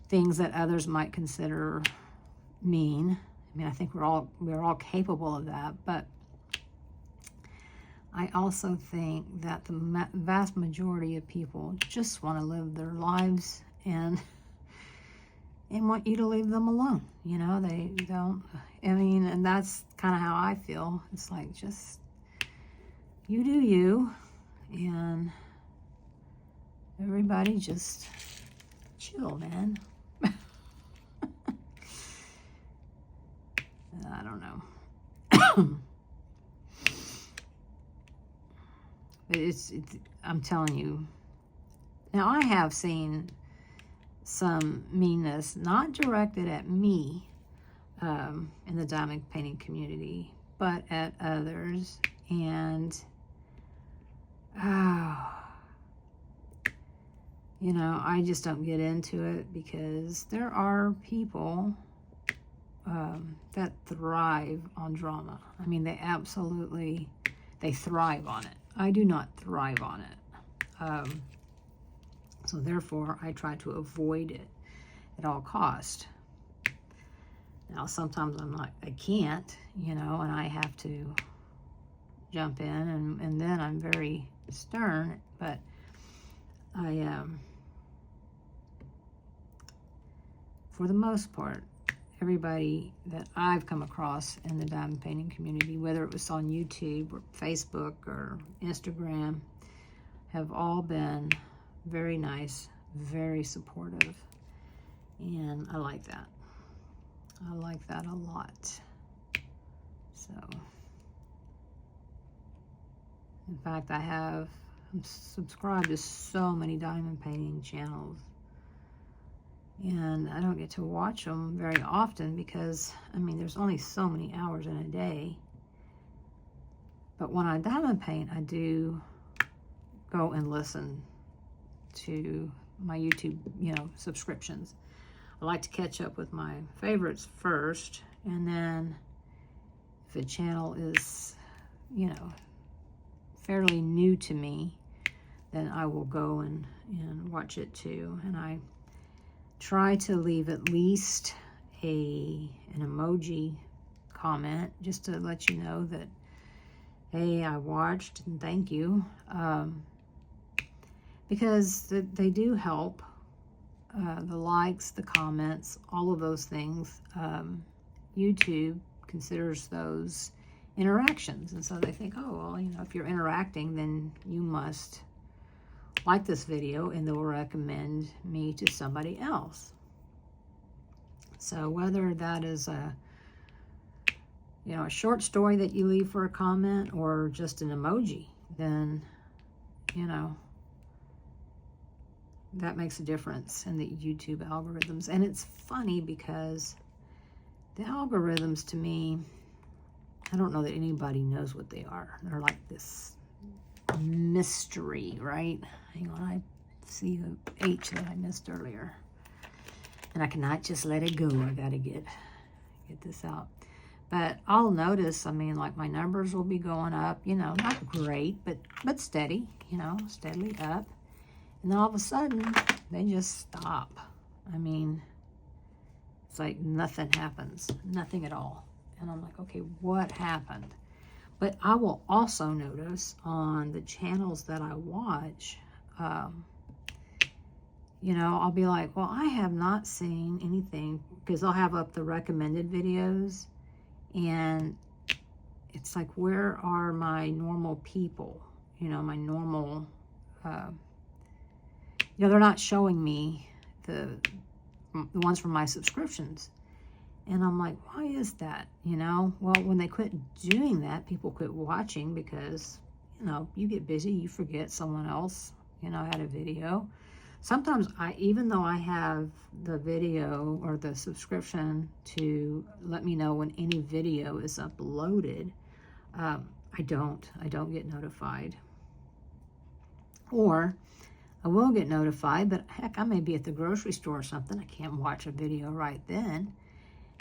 things that others might consider mean. I mean, I think we're all capable of that, but I also think that the vast majority of people just want to live their lives and want you to leave them alone. You know, they don't, I mean, and that's kind of how I feel. It's like, just, you do you, and everybody just chill, man. I don't know. It's, I'm telling you. Now, I have seen some meanness, not directed at me in the diamond painting community, but at others. And, you know, I just don't get into it, because there are people that thrive on drama. I mean, they thrive on it. I do not thrive on it. So therefore, I try to avoid it at all cost. Now, sometimes I can't, you know, and I have to jump in, and then I'm very stern, but for the most part, everybody that I've come across in the diamond painting community, whether it was on YouTube or Facebook or Instagram, have all been very nice, very supportive, and I like that. I like that a lot. So, in fact, I'm subscribed to so many diamond painting channels, and I don't get to watch them very often because, I mean, there's only so many hours in a day. But when I diamond paint, I do go and listen to my YouTube, you know, subscriptions. I like to catch up with my favorites first, and then if a channel is, you know, fairly new to me, then I will go and watch it too. And I try to leave at least an emoji comment, just to let you know that, hey, I watched and thank you, because they do help. The likes, the comments, all of those things, YouTube considers those interactions, and so they think, oh, well, you know, if you're interacting, then you must like this video, and they'll recommend me to somebody else. So whether that is a short story that you leave for a comment, or just an emoji, then, you know, that makes a difference in the YouTube algorithms. And it's funny because the algorithms, to me, I don't know that anybody knows what they are. They're like this mystery, right? Hang on, I see the H that I missed earlier, and I cannot just let it go. I gotta get this out. But I'll notice, I mean, like, my numbers will be going up, you know, not great, but steady, you know, steadily up. And then all of a sudden, they just stop. I mean, it's like nothing happens, nothing at all. And I'm like, okay, what happened? But I will also notice on the channels that I watch, you know, I'll be like, well, I have not seen anything, because I'll have up the recommended videos, and it's like, where are my normal people? You know, my normal, you know, they're not showing me the ones from my subscriptions. And I'm like, why is that? You know, well, when they quit doing that, people quit watching, because, you know, you get busy, you forget someone else, you know, had a video. Sometimes even though I have the video or the subscription to let me know when any video is uploaded, I don't get notified. Or I will get notified, but heck, I may be at the grocery store or something. I can't watch a video right then.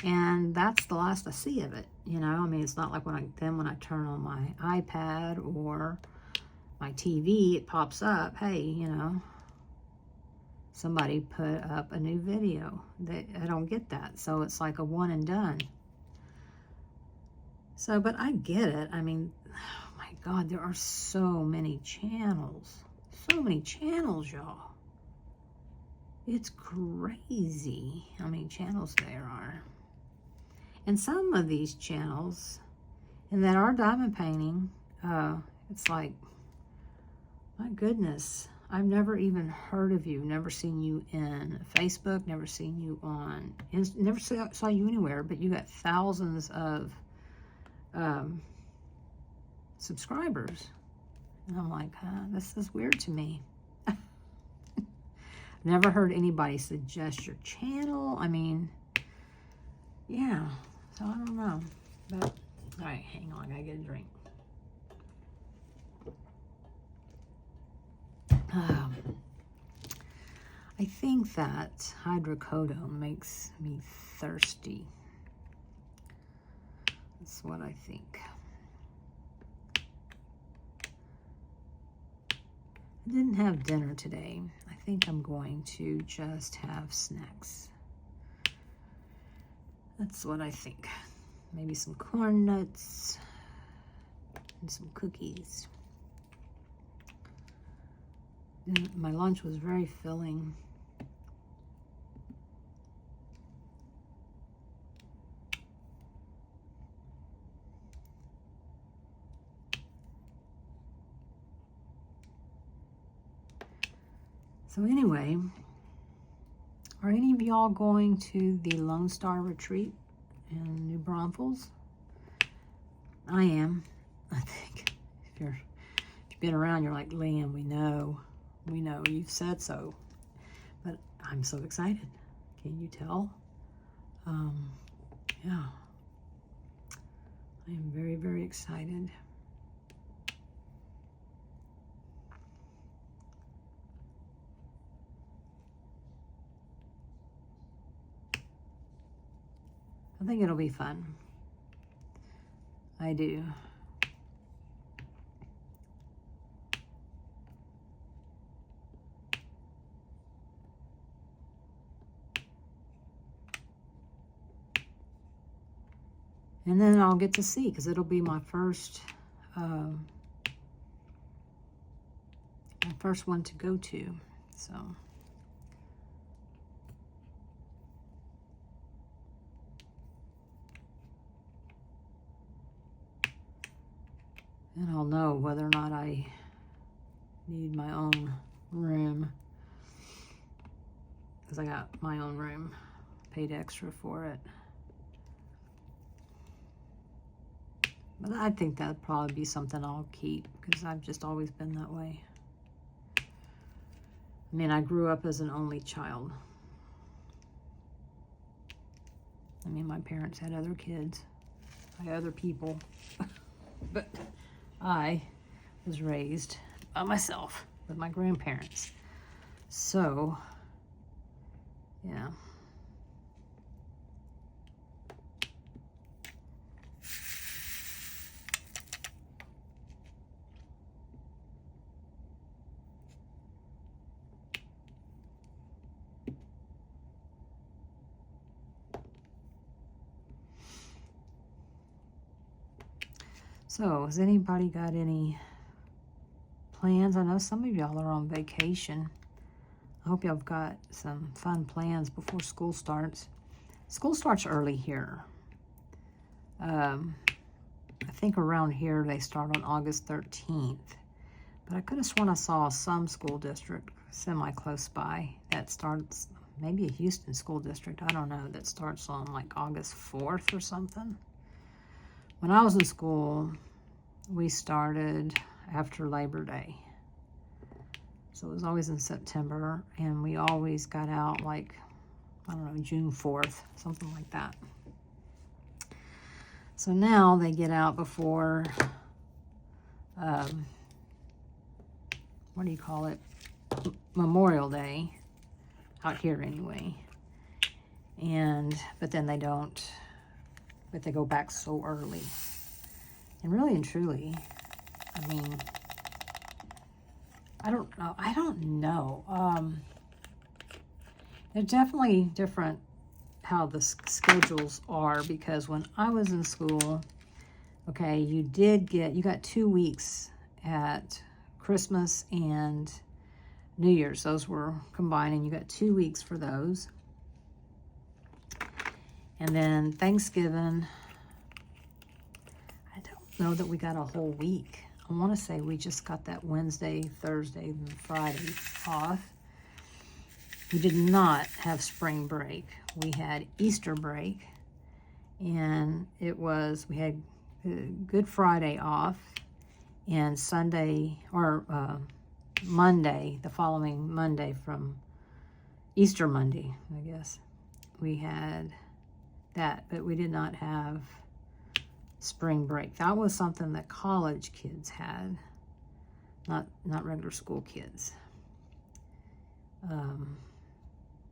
And that's the last I see of it, you know. I mean, it's not like when I turn on my iPad or my TV, it pops up, hey, you know, somebody put up a new video. I don't get that. So it's like a one and done. So, but I get it. I mean, oh my God, there are so many channels. So many channels, y'all. It's crazy how many channels there are. And some of these channels, and that are diamond painting, it's like, my goodness, I've never even heard of you, never seen you in Facebook, never seen you on, never saw you anywhere, but you got thousands of subscribers. And I'm like, this is weird to me. Never heard anybody suggest your channel. I mean, yeah, so I don't know. But, all right, hang on, I gotta get a drink. I think that hydrocodone makes me thirsty. That's what I think. I didn't have dinner today. I think I'm going to just have snacks. That's what I think. Maybe some corn nuts and some cookies. And my lunch was very filling. So anyway, are any of y'all going to the Lone Star Retreat in New Braunfels? I am. I think if you've been around, you're like, Liam, we know, you've said so. But I'm so excited. Can you tell? Yeah. I am very, very excited. I think it'll be fun. I do. And then I'll get to see, because it'll be my first one to go to. So. And I'll know whether or not I need my own room, because I got my own room, paid extra for it. But I think that'd probably be something I'll keep, because I've just always been that way. I mean, I grew up as an only child. I mean, my parents had other kids by other people, but I was raised by myself with my grandparents. So, yeah. So, has anybody got any plans? I know some of y'all are on vacation. I hope y'all have got some fun plans before school starts. School starts early here. I think around here they start on August 13th. But I could have sworn I saw some school district semi-close by that starts, maybe a Houston school district, I don't know, that starts on like August 4th or something. When I was in school, we started after Labor Day. So it was always in September, and we always got out like, I don't know, June 4th, something like that. So now they get out before, what do you call it? Memorial Day, out here anyway. But then they don't, but they go back so early. And really and truly, I mean, I don't know. They're definitely different how the schedules are, because when I was in school, okay, you got 2 weeks at Christmas and New Year's. Those were combined, and you got 2 weeks for those. And then Thanksgiving, I don't know that we got a whole week. I want to say we just got that Wednesday, Thursday, and Friday off. We did not have spring break. We had Easter break, and we had Good Friday off, and Sunday, or Monday, the following Monday from Easter Monday, I guess, we had that, but we did not have spring break. That was something that college kids had, not regular school kids.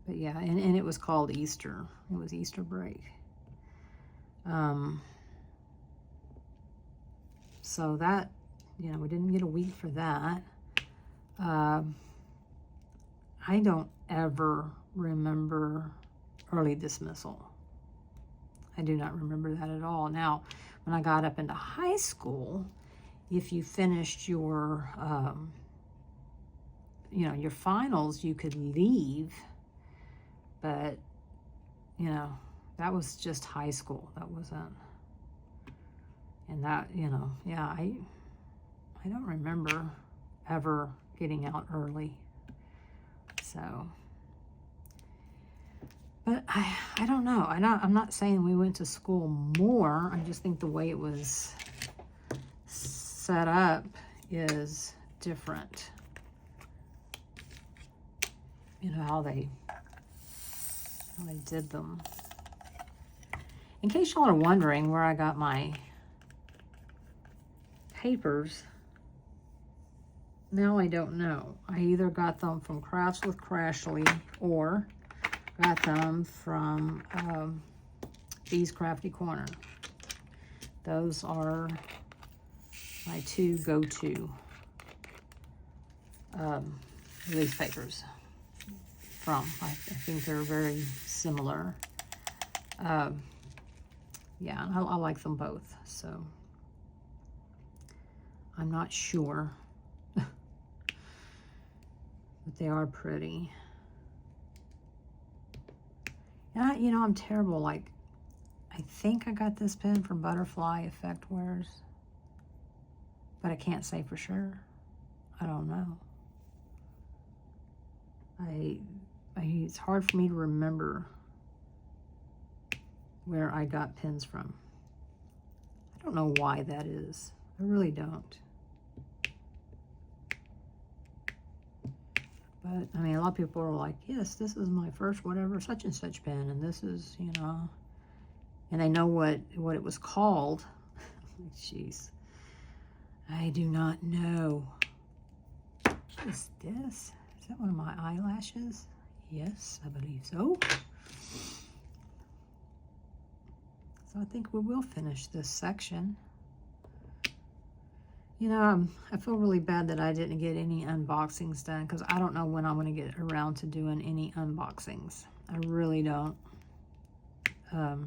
But yeah, and it was called Easter. It was Easter break. So that, we didn't get a week for that. I don't ever remember early dismissal. I do not remember that at all. Now, when I got up into high school, if you finished your, your finals, you could leave. But, that was just high school. That wasn't, and that, yeah, I don't remember ever getting out early. So, but I don't know. I'm not saying we went to school more. I just think the way it was set up is different. How they did them. In case y'all are wondering where I got my papers, now I don't know. I either got them from Crafts with Crashly or got them from Bee's Crafty Corner. Those are my two go-to release papers. I think they're very similar. Yeah, I like them both, so I'm not sure, but they are pretty. And I'm terrible. Like, I think I got this pen from Butterfly Effect Wares, but I can't say for sure. I don't know. It's hard for me to remember where I got pens from. I don't know why that is. I really don't. But, I mean, a lot of people are like, yes, this is my first whatever such and such pen, and this is, and they know what it was called. Jeez. I do not know. What is this? Is that one of my eyelashes? Yes, I believe so. So I think we will finish this section. I feel really bad that I didn't get any unboxings done, because I don't know when I'm going to get around to doing any unboxings. I really don't. Yeah.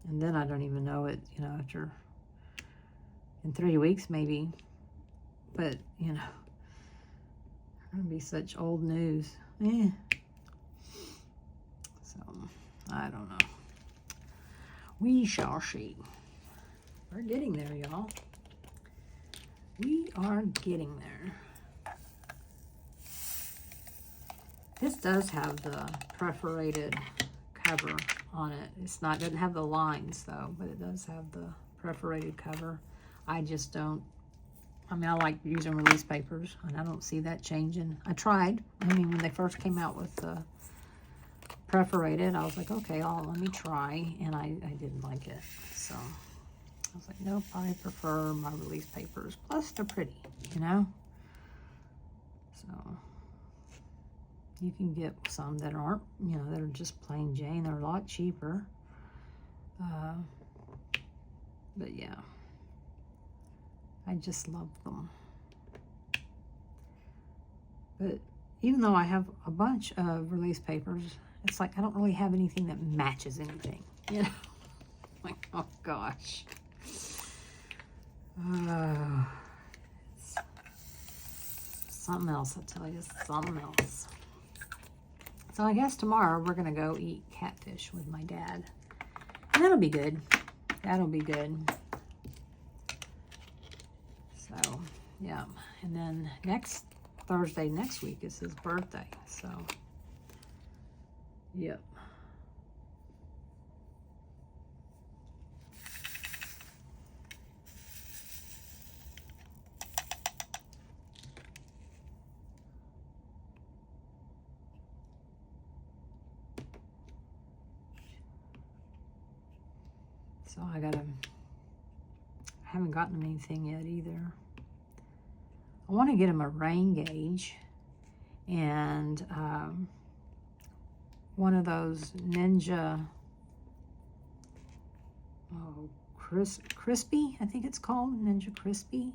And then I don't even know it, after in 3 weeks maybe. But, it's going to be such old news. So, I don't know. We shall see. We're getting there, y'all. We are getting there. This does have the perforated cover on it. Doesn't have the lines though, but it does have the perforated cover. I just don't, I like using release papers, and I don't see that changing. I tried. When they first came out with the perforated, I was like, okay, let me try, and I didn't like it. So, I was like, nope, I prefer my release papers. Plus, they're pretty, you know? So, you can get some that aren't, you know, that are just plain Jane. They're a lot cheaper. But yeah, I just love them. But even though I have a bunch of release papers, it's like I don't really have anything that matches anything, you know? Like, oh gosh. It's something else, I tell you, something else. So I guess tomorrow we're gonna go eat catfish with my dad. And that'll be good. That'll be good. So, yeah. And then next Thursday next week is his birthday. So, yep. So I haven't gotten him anything yet either. I want to get him a rain gauge and one of those Ninja Crispy, I think it's called, Ninja Crispy.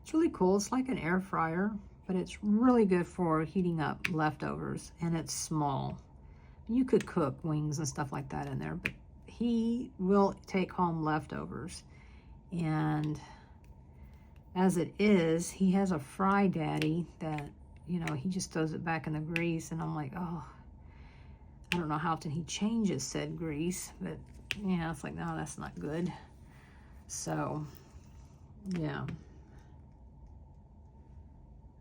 It's really cool. It's like an air fryer, but it's really good for heating up leftovers, and it's small. You could cook wings and stuff like that in there, but he will take home leftovers. And as it is, he has a Fry Daddy that, you know, he just throws it back in the grease, and I'm like, oh, I don't know how often he changes said grease, but yeah, it's like, no, that's not good. So, yeah.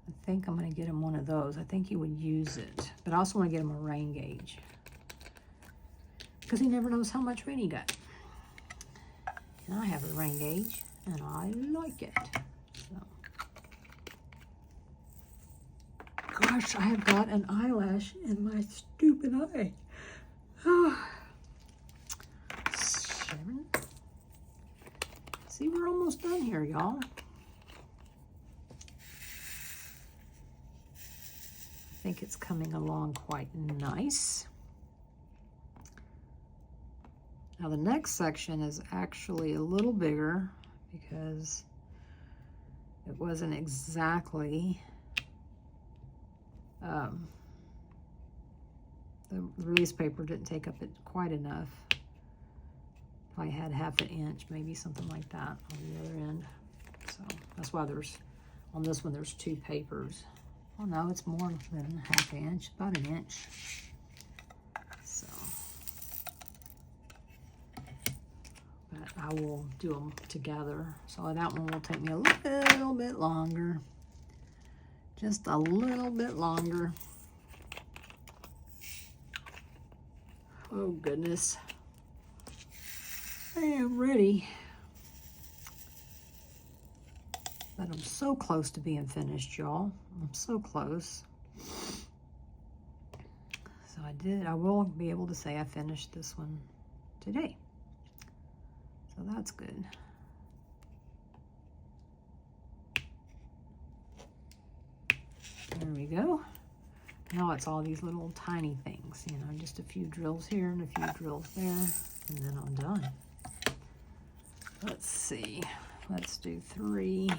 I think I'm going to get him one of those. I think he would use it. But I also want to get him a rain gauge, because he never knows how much rain he got. And I have a rain gauge, and I like it. So. Gosh, I have got an eyelash in my stupid eye. Oh. See, we're almost done here, y'all. I think it's coming along quite nice. Now the next section is actually a little bigger because it wasn't exactly the release paper didn't take up it quite enough. If I had half an inch, maybe something like that on the other end. So that's why there's, on this one, there's two papers. Oh no, it's more than half an inch, about an inch. So, but I will do them together. So that one will take me a little bit longer. Just a little bit longer. Oh goodness. I am ready. But I'm so close to being finished, y'all. I'm so close. So I will be able to say I finished this one today. So that's good. There we go. Now it's all these little tiny things, you know, just a few drills here and a few drills there, and then I'm done. Let's see. Let's do 3.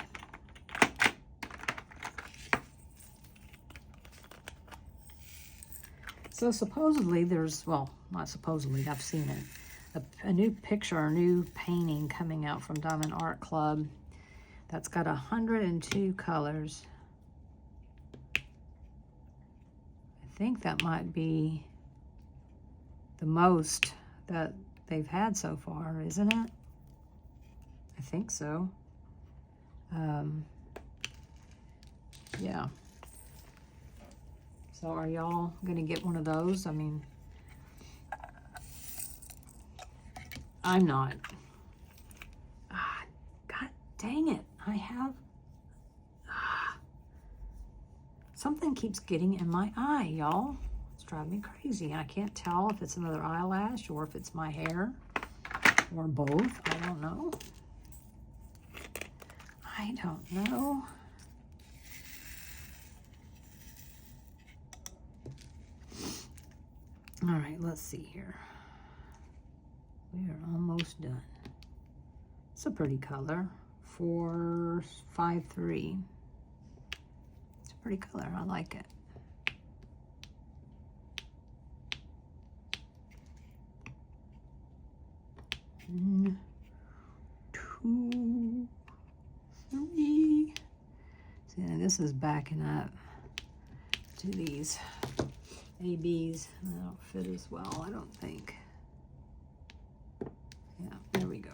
So supposedly there's, well, not supposedly, I've seen it, a new picture, a new painting coming out from Diamond Art Club that's got 102 colors. I think that might be the most that they've had so far, isn't it? I think so. Yeah. So are y'all gonna get one of those? I mean, I'm not. God dang it. I have, something keeps getting in my eye, y'all. It's driving me crazy. And I can't tell if it's another eyelash or if it's my hair or both. I don't know. I don't know. All right, let's see here. We are almost done. It's a pretty color. 453. It's a pretty color. I like it. One, two, three. See, now this is backing up to these ABs. They don't fit as well, I don't think. Yeah, there we go.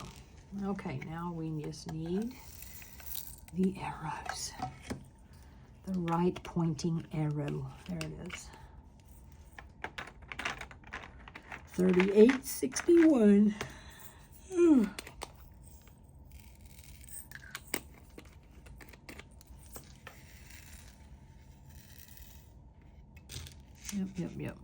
Okay, now we just need the arrows. The right pointing arrow. There it is. 3861. Yep.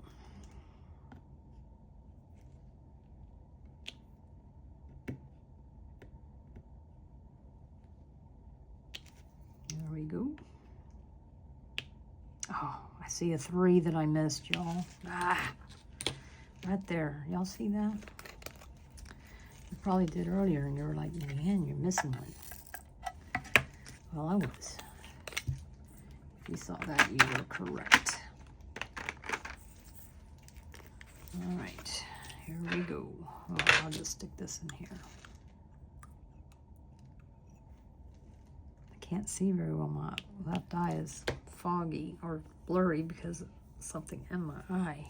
There we go. Oh, I see a 3 that I missed, y'all. Ah, right there. Y'all see that? You probably did earlier, and you were like, man, you're missing one. Well, I was. If you saw that, you were correct. All right, here we go. Oh, I'll just stick this in here. I can't see very well. My left eye is foggy or blurry because of something in my eye.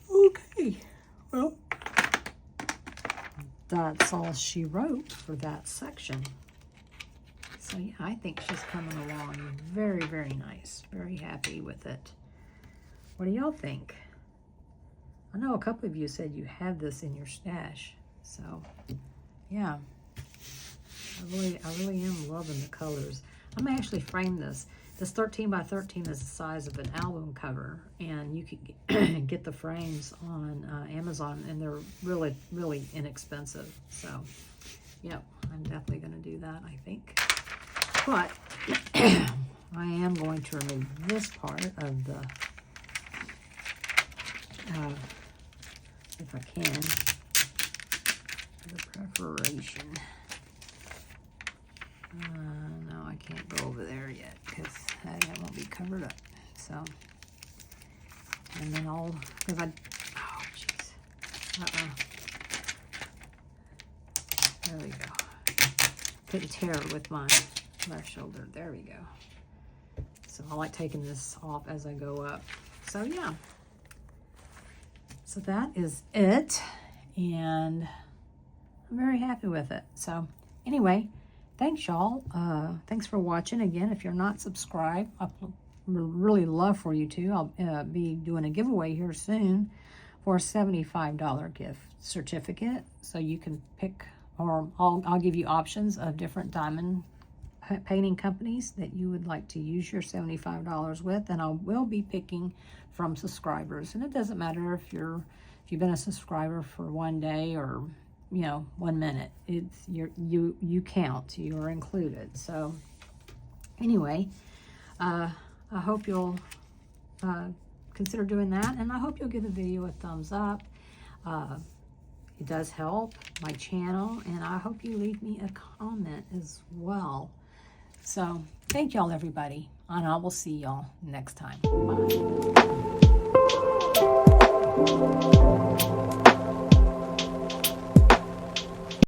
Okay, well, that's all she wrote for that section. So yeah, I think she's coming along very, very nice. Very happy with it. What do y'all think? I know a couple of you said you have this in your stash. So yeah, I really am loving the colors. I'm gonna actually frame this. This 13 by 13 is the size of an album cover, and you can get the frames on Amazon, and they're really, really inexpensive. So yep, I'm definitely gonna do that, I think. But I am going to remove this part of the, if I can, the preparation. No, I can't go over there yet because that won't be covered up. So, and then I'll, because oh jeez, there we go. Couldn't tear it with my left shoulder. There we go. So I like taking this off as I go up. So yeah. So that is it. And I'm very happy with it. So anyway, thanks y'all. Thanks for watching. Again, if you're not subscribed, I would really love for you to. I'll be doing a giveaway here soon for a $75 gift certificate. So you can pick, or I'll give you options of different diamond painting companies that you would like to use your $75 with, and I will be picking from subscribers. And it doesn't matter if you've been a subscriber for one day or 1 minute. It's you count. You are included. So anyway, I hope you'll consider doing that, and I hope you'll give the video a thumbs up. It does help my channel, and I hope you leave me a comment as well. So thank y'all, everybody, and I will see y'all next time. Bye.